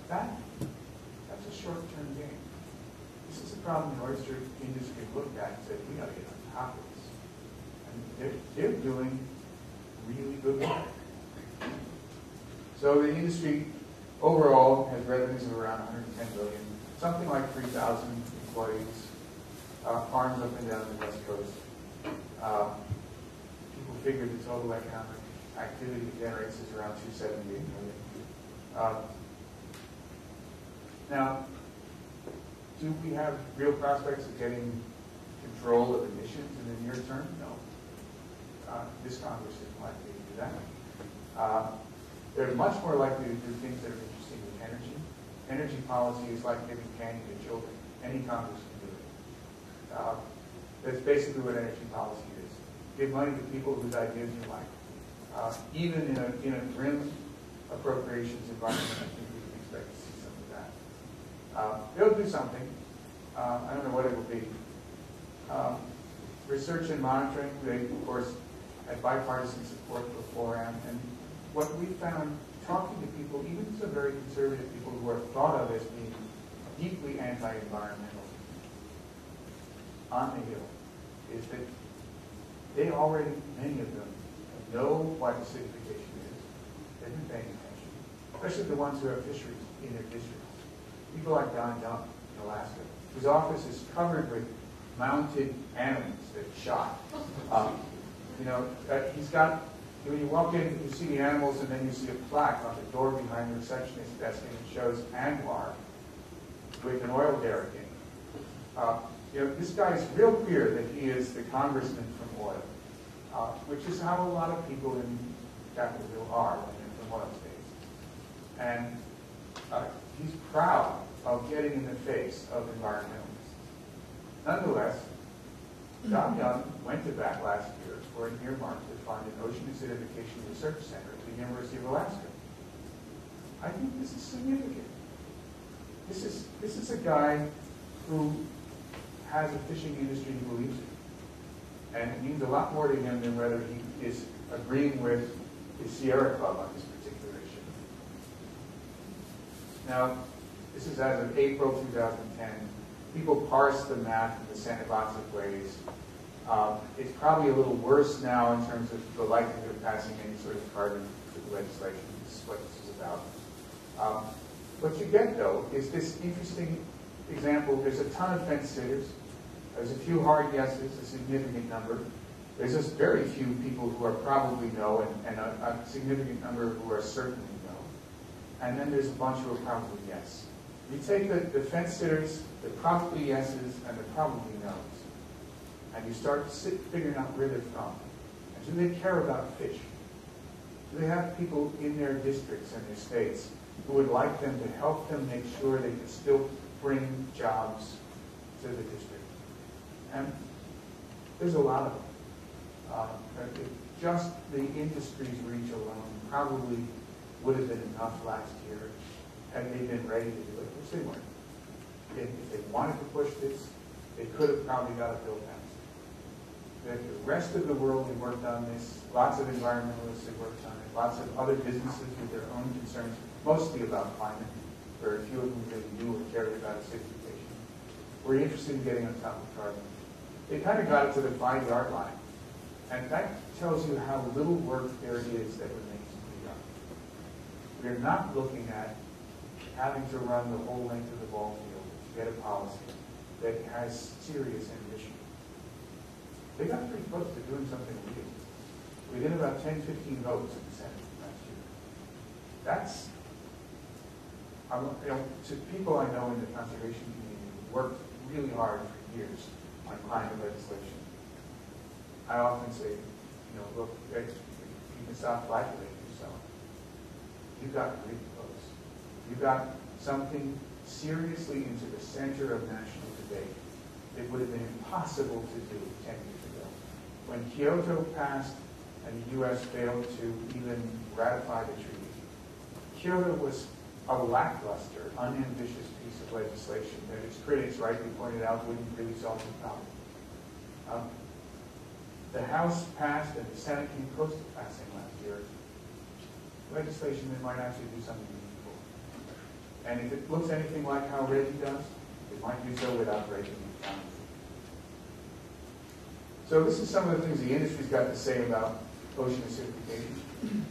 But that's a short-term gain. This is a problem the oyster industry looked at and said, we got to get on top of this. And they're doing really good work. So the industry overall has revenues of around $110 billion, something like 3,000 employees, farms up and down the West Coast. People figure the total economic activity it generates is around $278 million. Now, do we have real prospects of getting control of emissions in the near term? No. This Congress isn't likely to do that. They're much more likely to do things that are interesting with energy. Energy policy is like giving candy to children. Any Congress can do it. That's basically what energy policy is. give money to people whose ideas you like. Even in a grim appropriations environment, I think we can expect to see some of that. They'll do something. I don't know what it will be. Research and monitoring, they, of course, had bipartisan support beforehand. And what we found, talking to people, even some very conservative people who are thought of as being deeply anti-environmental on the Hill, is that they already, many of them, know what acidification is. They've been paying attention, especially the ones who have fisheries in their districts. People like Don Young in Alaska, whose office is covered with mounted animals that shot. He's got, when you walk in, you see the animals, and then you see a plaque on the door behind the receptionist desk, and it shows Anwar with an oil derrick in it. This guy's real clear that he is the congressman from oil, which is how a lot of people in Capitol Hill are when they're from oil states. And he's proud of getting in the face of environmentalists. Nonetheless, Don Young went to bat last year for an earmark to fund an ocean acidification research center at the University of Alaska. I think this is significant. This is a guy who has a fishing industry he believes in. And it means a lot more to him than whether he is agreeing with the Sierra Club on this particular issue. Now, this is as of April 2010. People parse the math in the Santa Botsa ways. It's probably a little worse now in terms of the likelihood of passing any sort of carbon legislation. This is what this is about. What you get, though, is this interesting example. There's a ton of fence sitters. There's a few hard yeses, a significant number. There's just very few people who are probably no, and a significant number who are certainly no. And then there's a bunch who are probably yes. You take the fence sitters, the probably yeses, and the probably no's, and you start figuring out where they're from. And do they care about fish? Do they have people in their districts and their states who would like them to help them make sure they can still bring jobs to the district? And there's a lot of them. Just the industry's reach alone probably would have been enough last year had they been ready to do it, which they weren't. If they wanted to push this, they could have probably got a bill passed. The rest of the world who worked on this, lots of environmentalists who worked on it, lots of other businesses with their own concerns, mostly about climate, very few of them really knew or cared about acidification, were interested in getting on top of carbon. They kind of got it to the 5-yard line. And that tells you how little work there is that remains to be done. We're not looking at having to run the whole length of the ball field to get a policy that has serious ambition. They got pretty close to doing something real. Within about 10, 15 votes in the Senate last year. That's, to people I know in the conservation community who worked really hard for years on climate legislation, I often say, look, you can stop flagellating yourself. You got really close. You got something seriously into the center of national debate. It would have been impossible to do 10 years ago. When Kyoto passed and the U.S. failed to even ratify the treaty, Kyoto was a lackluster, unambitious piece of legislation that its critics rightly pointed out wouldn't really solve the problem. The House passed and the Senate came close to passing last year legislation that might actually do something meaningful. And if it looks anything like how Reggie does, it might do so without breaking the economy. So this is some of the things the industry's got to say about ocean acidification.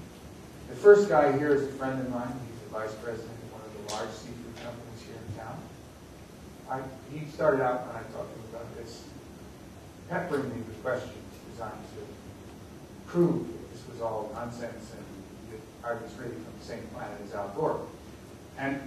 The first guy here is a friend of mine. He's the vice president of one of the large seafood companies here in town. He started out when I talked to him about this, peppering me with questions designed to prove that this was all nonsense and that I was really from the same planet as Al Gore. And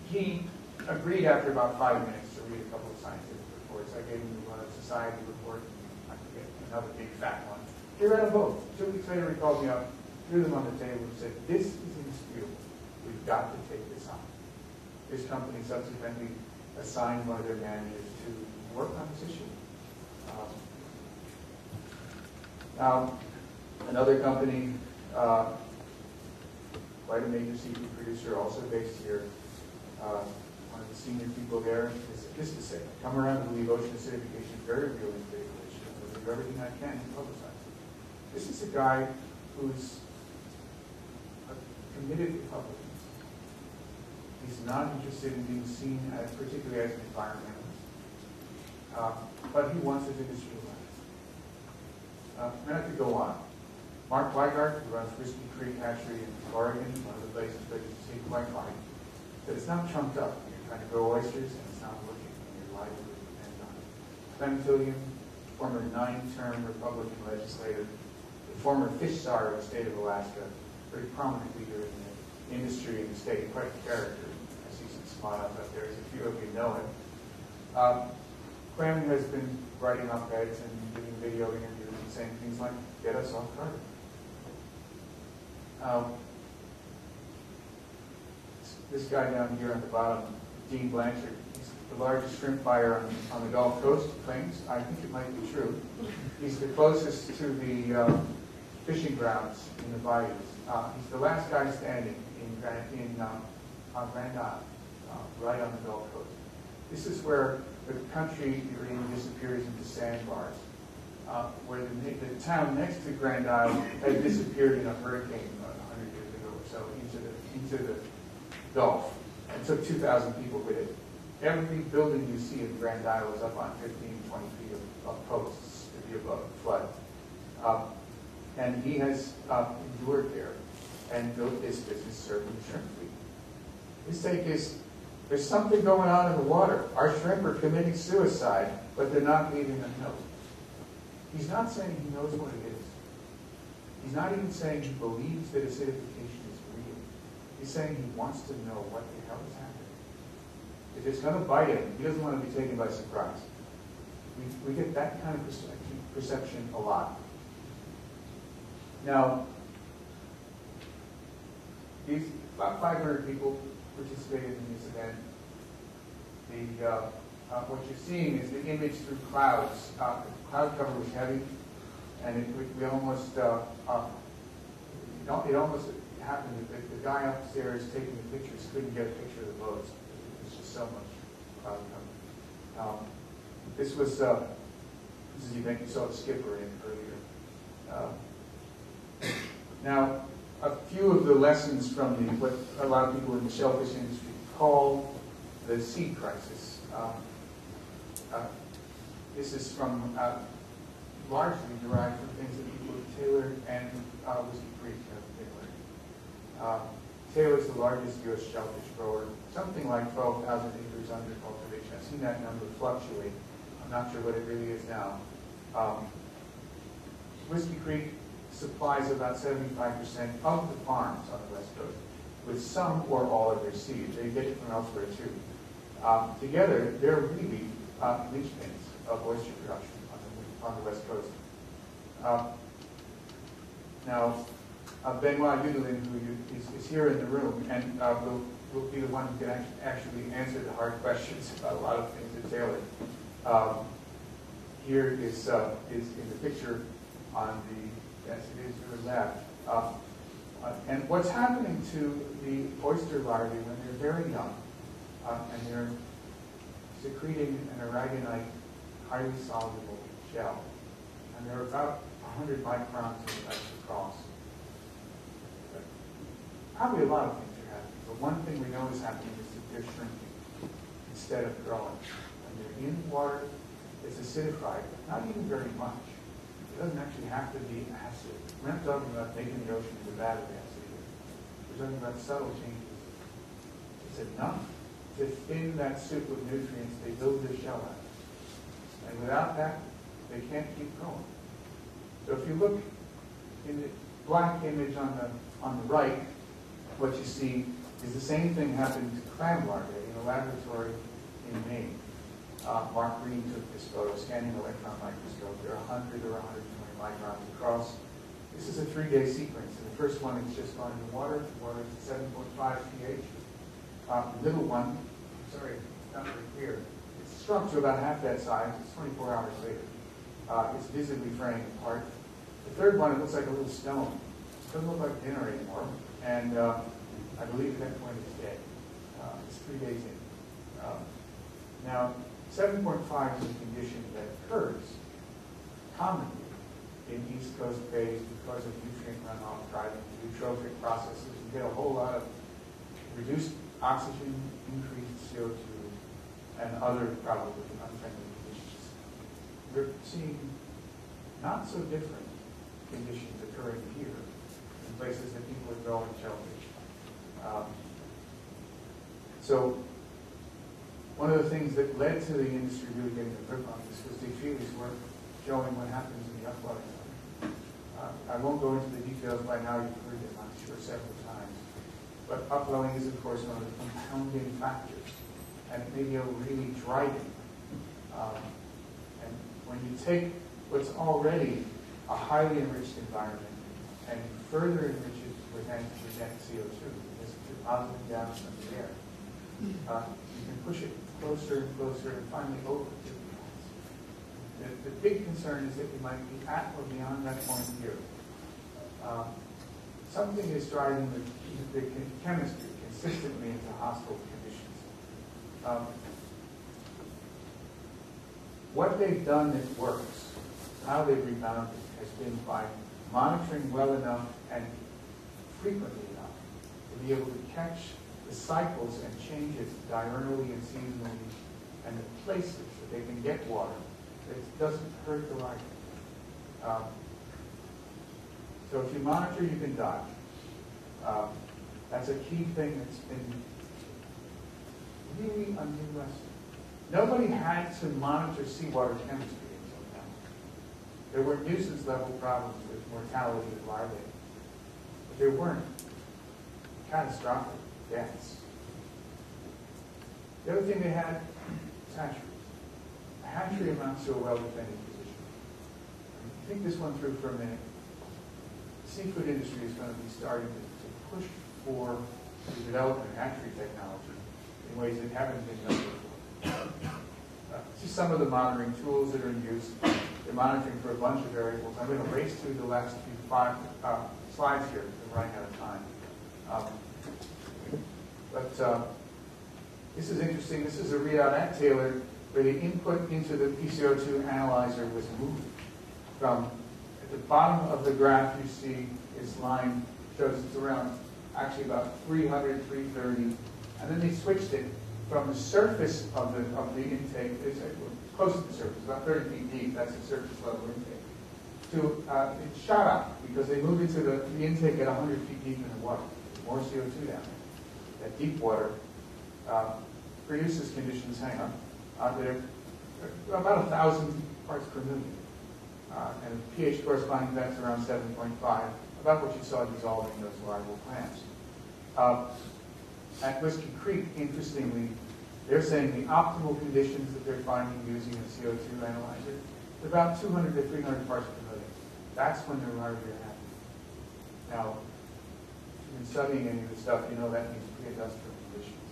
he agreed after about 5 minutes to read a couple of scientific reports. I gave him the society report, I forget, another big fat one. He read them both. 2 weeks later, he called me up, threw them on the table, and said, this is indisputable. We've got to take this on. This company subsequently assigned one of their managers to work on this issue. Another company, quite a major seafood producer, also based here. One of the senior people there is this to say, come around to believe ocean acidification is very real and big issue. I'll do everything I can to publicize it. This is a guy who's a committed Republican. He's not interested in being seen as, particularly as an environmentalist, but he wants his industry alive. And I could go on. Mark Weigart, who runs Whiskey Creek Hatchery in Oregon, one of the places that you see quite fine, that it's not trumped up. You're trying to grow oysters, and it's not working, and your livelihood depends on it. Clem Fillion, former 9-term Republican legislator, the former fish czar of the state of Alaska, very prominent leader in the industry in the state, quite a character. I see some smiles up there, as a few of you know him. Clem has been writing op-eds and giving video interviews and saying things like, get us off carbon. This guy down here on the bottom, Dean Blanchard, he's the largest shrimp buyer on the Gulf Coast, claims. I think it might be true. He's the closest to the fishing grounds in the bayous. He's the last guy standing on Grand Isle, right on the Gulf Coast. This is where the country really disappears into sandbars, where the town next to Grand Isle had disappeared in a hurricane 100 years ago or so into the Gulf, and took 2,000 people with it. Every building you see in Grand Isle is up on 15, 20 feet of posts to be above the flood. And he has endured there and built this business serving the shrimp fleet. His take is, there's something going on in the water. Our shrimp are committing suicide, but they're not leaving a note. He's not saying he knows what it is. He's not even saying he believes that acidification is real. He's saying he wants to know what the hell is happening. If it's going to bite him, he doesn't want to be taken by surprise. We get that kind of perception a lot. Now, these about 500 people participated in this event. What you're seeing is the image through clouds. The cloud cover was heavy, and it almost happened that the guy upstairs taking the pictures couldn't get a picture of the boats. There's just so much cloud cover. This is the event you saw the skipper in earlier. Now, a few of the lessons from what a lot of people in the shellfish industry call the seed crisis. This is from largely derived from things that people at Taylor and Whiskey Creek have tailored. Taylor's the largest U.S. shellfish grower, something like 12,000 acres under cultivation. I've seen that number fluctuate. I'm not sure what it really is now. Whiskey Creek supplies about 75% of the farms on the West Coast, with some or all of their seed. They get it from elsewhere too. Together, they're really linchpins of oyster production on the West Coast. Now, Benoit Yudelin, who is here in the room, and will be the one who can actually answer the hard questions about a lot of things at Taylor. Here is in the picture on the, yes, it is your left. And what's happening to the oyster larvae when they're very young, and they're secreting an aragonite, highly soluble shell. And they're about 100 microns across. Probably a lot of things are happening, but one thing we know is happening is that they're shrinking instead of growing. And they're in water that's acidified, but not even very much. It doesn't actually have to be acid. We're not talking about making the ocean into a vat of acid here. We're talking about subtle changes. It's enough to thin that soup of nutrients they build their shell out. And without that, they can't keep growing. So if you look in the black image on the right, what you see is the same thing happened to clam larvae in a laboratory in Maine. Mark Green took this photo, scanning electron microscope. There are 100 or 120 microns across. This is a 3-day sequence. And the first one is just gone into water. The water is at 7.5 pH. The middle one, sorry, not very clear. It's shrunk to about half that size. It's 24 hours later. It's visibly fraying apart. The third one, it looks like a little stone. It doesn't look like dinner anymore. And I believe that point is dead. It's 3 days in. Now, 7.5 is a condition that occurs commonly in East Coast bays because of nutrient runoff driving eutrophic processes. You get a whole lot of reduced oxygen, increased CO2, and other probably unfriendly conditions. We're seeing not so different conditions occurring here in places that people are growing shellfish. So one of the things that led to the industry really getting a grip on this was the Achilles work showing what happens in the upwelling zone. I won't go into the details. By now you've heard it, I'm sure, several times. But upwelling is, of course, one of the compounding factors, and maybe a really driving. And when you take what's already a highly enriched environment and further enrich it with net CO2, because it's depositing down from the air, you can push it closer and closer and finally over to the plants. The big concern is that we might be at or beyond that point here. Something is driving the chemistry consistently into hostile conditions. What they've done that works, how they've rebounded, has been by monitoring well enough and frequently enough to be able to catch the cycles and changes diurnally and seasonally, and the places that they can get water that it doesn't hurt the life. So if you monitor, you can dodge. That's a key thing that's been really underestimated. Nobody had to monitor seawater chemistry until now. There were nuisance level problems with mortality of larvae, but there weren't catastrophic deaths. The other thing they had was hatcheries. A hatchery amounts to a well-defended position. Think this one through for a minute. The seafood industry is going to be starting to push for the development of hatchery technology in ways that haven't been done before. See some of the monitoring tools that are in use. They're monitoring for a bunch of variables. I'm going to race through the last few slides here. We're running out of time. But this is interesting. This is a readout at Taylor where the input into the PCO2 analyzer was moved from, at the bottom of the graph you see this line shows it's around actually about 300, 330, and then they switched it from the surface of the intake, it's close to the surface, about 30 feet deep, that's the surface level intake, to, it shot up because they moved into the intake at 100 feet deep in the water. More CO2 down there. That deep water produces conditions, hang on, that are about 1,000 parts per million. And the pH corresponding to that's around 7.5, about what you saw dissolving those larval plants. At Whiskey Creek, interestingly, they're saying the optimal conditions that they're finding using a CO2 analyzer is about 200 to 300 parts per million. That's when the larvae are happening. Now, if you've been studying any of this stuff, you know that means pre-industrial conditions.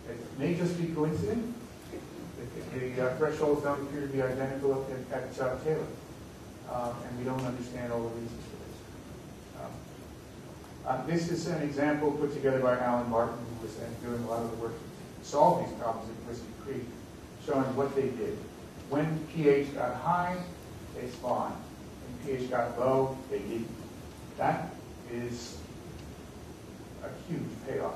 It may just be coincident. The thresholds don't appear to be identical at Taylor, and we don't understand all the reasons for this. This is an example put together by Alan Barton, who was doing a lot of the work to solve these problems at Whiskey Creek, showing what they did. When pH got high, they spawned. When pH got low, they didn't. That is a huge payoff.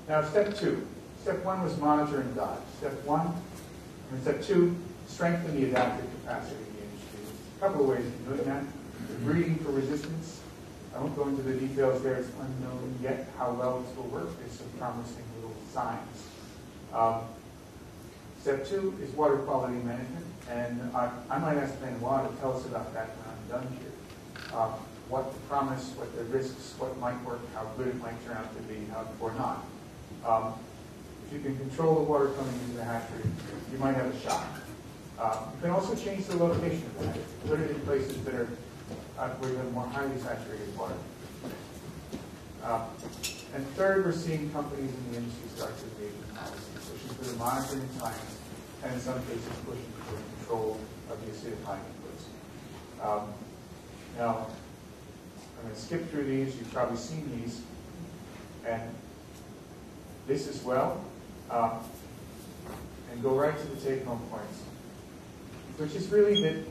Now, step two. Step one was monitor and dodge. Step two, strengthen the adaptive capacity of the industry. There's a couple of ways of doing that. The breeding for resistance. I won't go into the details there. It's unknown yet how well this will work. There's some promising little signs. Step two is water quality management. And I might ask Benoit to tell us about that when I'm done here. What the promise, what the risks, what might work, how good it might turn out to be, or not. If you can control the water coming into the hatchery, you might have a shot. You can also change the location of the hatchery. Put it in places that are where you have more highly saturated water. And third, we're seeing companies in the industry start to engage in policy, pushing for the monitoring science, and in some cases pushing for control of the acidifying inputs. Now, I'm going to skip through these. You've probably seen these. And this as well. And go right to the take-home points, which is really the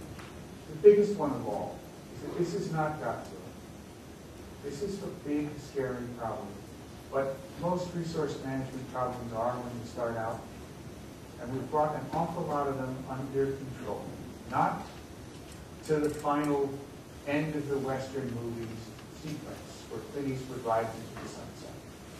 biggest one of all. Is that this is not Godzilla. This is a big, scary problem. But most resource management problems are when you start out. And we've brought an awful lot of them under control. Not to the final end of the Western movies sequence, where Clint Eastwood rides into the sunset,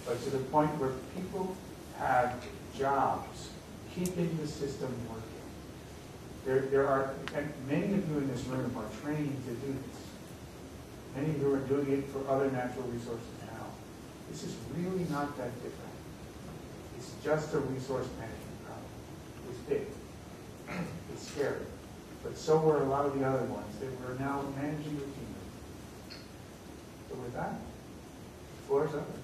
but to the point where people have jobs keeping the system working. There are, and many of you in this room are trained to do this. Many of you are doing it for other natural resources now. This is really not that different. It's just a resource management problem. It's big. It's scary. But so were a lot of the other ones that we're now managing routinely. So with that, the floor is open.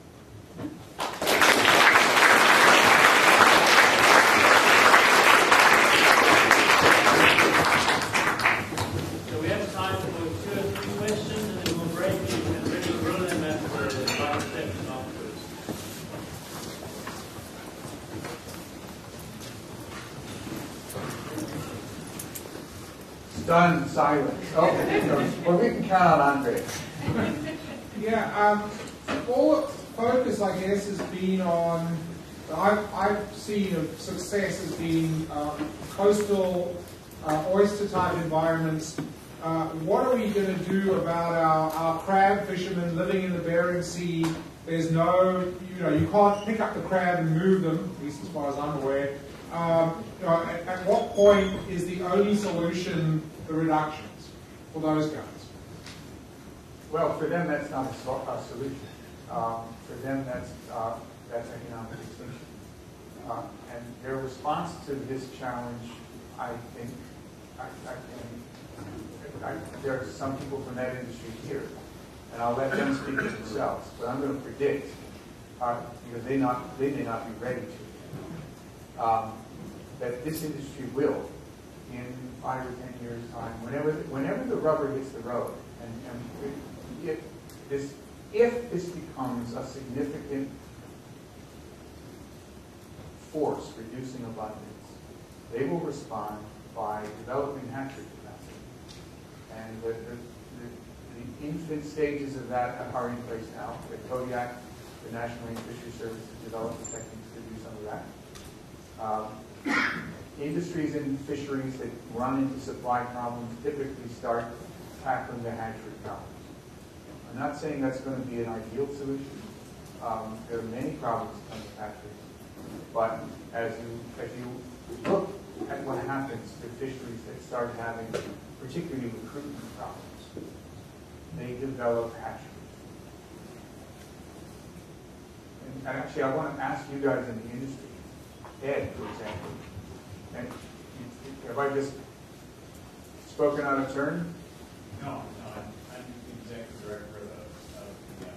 So we have time for 2 or 3 questions, and then we'll break it and really grill them at the last section afterwards. Stunned silence. Oh, well, we can count on Andre. Yeah, all focus, I guess, has been on, I've seen of success as being coastal oyster-type environments. What are we going to do about our crab fishermen living in the Bering Sea? There's no, you can't pick up the crab and move them, at least as far as I'm aware. At what point is the only solution the reductions for those guys? Well, for them, that's not a solution. For them, that's economic extinction. And their response to this challenge, I think, there are some people from that industry here, and I'll let them speak for themselves. But I'm going to predict, because they may not be ready to, that this industry will, in 5 or 10 years' time, whenever the rubber hits the road, and if this becomes a significant force reducing abundance, they will respond by developing hatchery capacity. And the infant stages of that are in place now. The Kodiak, the National Marine Fisheries Service, has developed the techniques to do some of that. Industries and fisheries that run into supply problems typically start tackling the hatchery problems. I'm not saying that's going to be an ideal solution. There are many problems that come with hatcheries. But as you look at what happens to fisheries that start having particularly recruitment problems, they develop hatcheries. And actually, I want to ask you guys in the industry, Ed, for example, and have I just spoken out of turn? No, I'm the executive director of the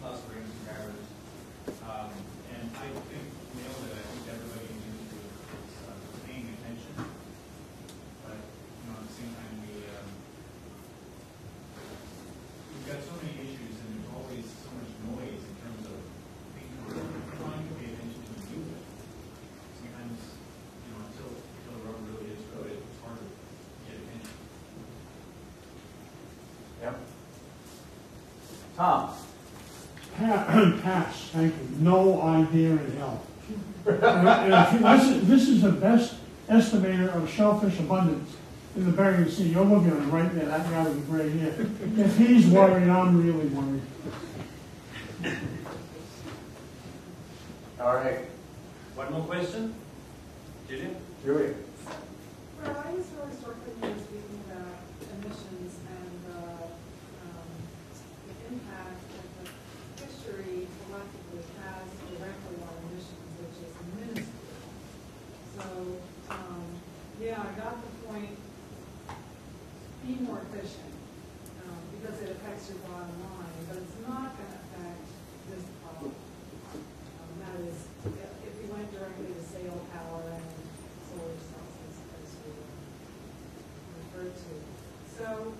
Las Vegas Grabbers. And I think, that I think everybody in the industry is paying attention. But, at the same time, we've got so many issues, and there's always so much noise in terms of things we're trying to pay attention to and deal with. Sometimes, until the rubber really hits the road, it's hard to get attention. Yep. Tom. Pass, thank you. No idea in hell. This is the best estimator of shellfish abundance in the Bering Sea. You're looking at him right there, that guy with the gray hair. If he's worried, I'm really worried. All right. One more question? Julia? Julia. Well, I was really struck when you were speaking about emissions and the impact that the fishery collectively has directly on emissions, which is minuscule. So, yeah, I got the point. Be more efficient because it affects your bottom line, but it's not going to affect this problem. That is, if we went directly to sail power and solar cells as we referred to. So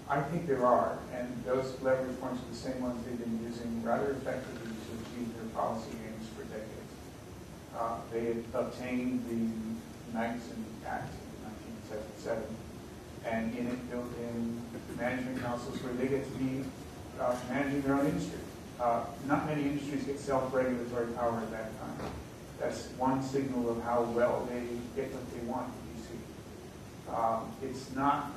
I think there are, and those leverage points are the same ones they've been using rather effectively to achieve their policy aims for decades. They had obtained the Magnuson Act in 1977, and in it built in management councils where they get to be managing their own industry. Not many industries get self-regulatory power at that time. That's one signal of how well they get what they want in DC. It's not,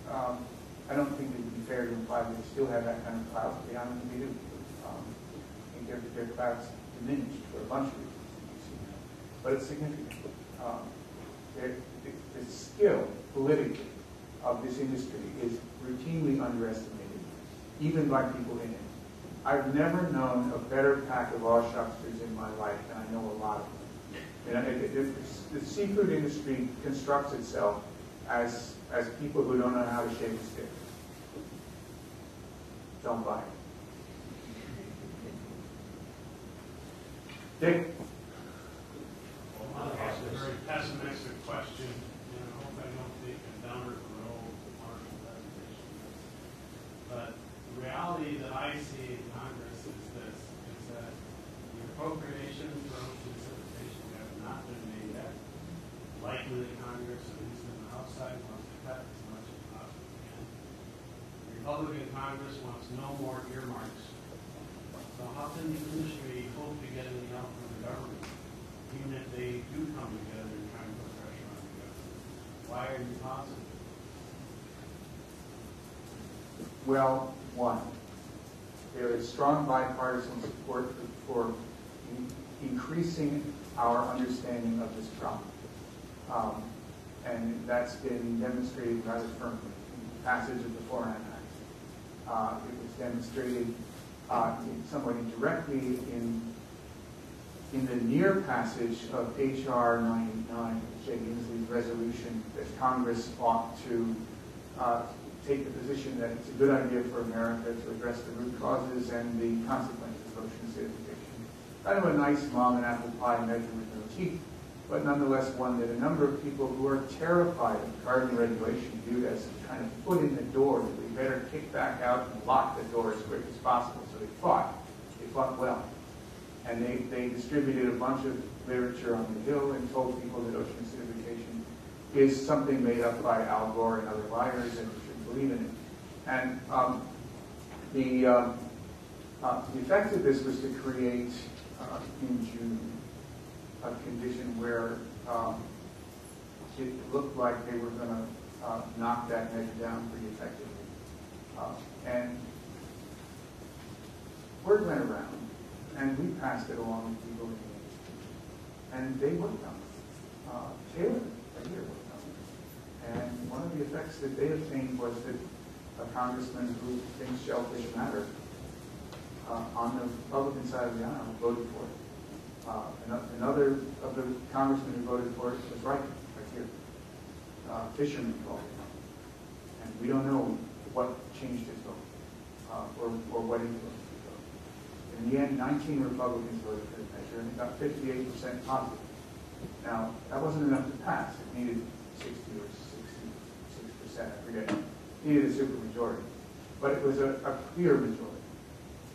I don't think it would be fair to imply that they still have that kind of clout, but I don't think they do. I think their clout's diminished for a bunch of reasons in DC. But it's significant. The skill, politically, of this industry is routinely underestimated, even by people in it. I've never known a better pack of all-shucksters in my life, and I know a lot of them. The seafood industry constructs itself as people who don't know how to shave a stick. Don't buy it. Dick? Well, I'll ask a very pessimistic question, and I hope I don't take a downer for an old Marshall presentation. But the reality that I see in Congress is this, is that the appropriations for ocean acidification have not been made yet. Likely the Congress, at least on the House side, wants to cut as much as possible can. The Republican Congress wants no more earmarks. So how can the industry hope to get any help from the government, even if they do come together and try and put pressure on the government? Why are you positive? Well, one, there is strong bipartisan support for increasing our understanding of this problem. And that's been demonstrated rather firmly in the passage of the Foreign Act. It was demonstrated somewhat indirectly in the near passage of H.R. 989, Jay Inslee's resolution that Congress ought to take the position that it's a good idea for America to address the root causes and the consequences of ocean acidification. Kind of a nice mom and apple pie measure with no teeth, but nonetheless one that a number of people who are terrified of carbon regulation viewed as kind of foot in the door, that we better kick back out and lock the door as quick as possible. So they fought well. And they distributed a bunch of literature on the Hill and told people that ocean acidification is something made up by Al Gore and other liars and we should believe in it. And the effect of this was to create in June a condition where it looked like they were going to knock that measure down pretty effectively. And word went around, and we passed it along with people in the industry. And they worked on it. Taylor, right here, worked on it. And one of the effects that they obtained was that a congressman who thinks shellfish matter on the Republican side of the aisle voted for it. Another of the congressmen who voted for it was right here. Fisherman called it. And we don't know what changed his vote or what influenced his vote. In the end, 19 Republicans voted for the measure, and it got 58% positive. Now, that wasn't enough to pass. It needed 60 or 66%, I forget. It needed a supermajority. But it was a clear majority.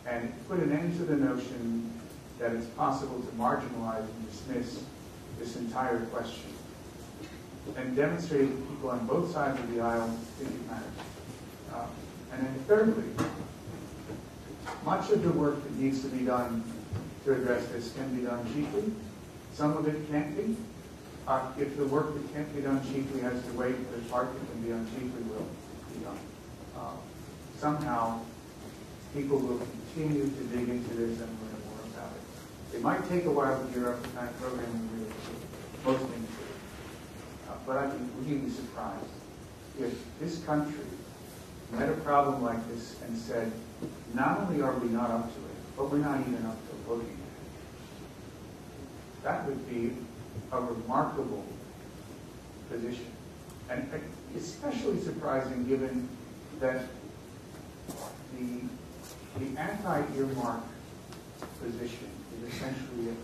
And it put an end to the notion that it's possible to marginalize and dismiss this entire question, and demonstrated to people on both sides of the aisle think it matters. And then thirdly, much of the work that needs to be done to address this can be done cheaply. Some of it can't be. If the work that can't be done cheaply has to wait, the part that can be done cheaply will be done. Somehow, people will continue to dig into this and learn more about it. It might take a while to gear up the kind of program we really do. Most things do. But I'd be really surprised if this country met a problem like this and said, not only are we not up to it, but we're not even up to looking at it. That would be a remarkable position. And especially surprising given that the anti-earmark position is essentially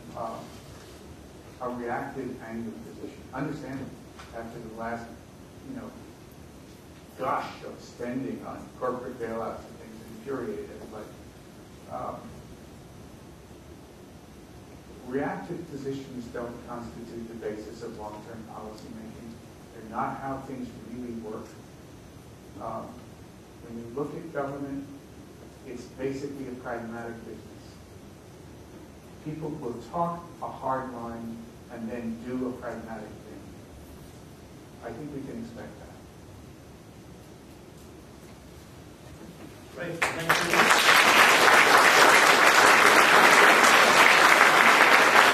a reactive, angry position. Understandable after the last, gush of spending on corporate bailouts and things infuriate everybody. Reactive positions don't constitute the basis of long-term policy making. They're not how things really work. When you look at government, it's basically a pragmatic business. People will talk a hard line and then do a pragmatic thing. I think we can expect that. Great, thank you.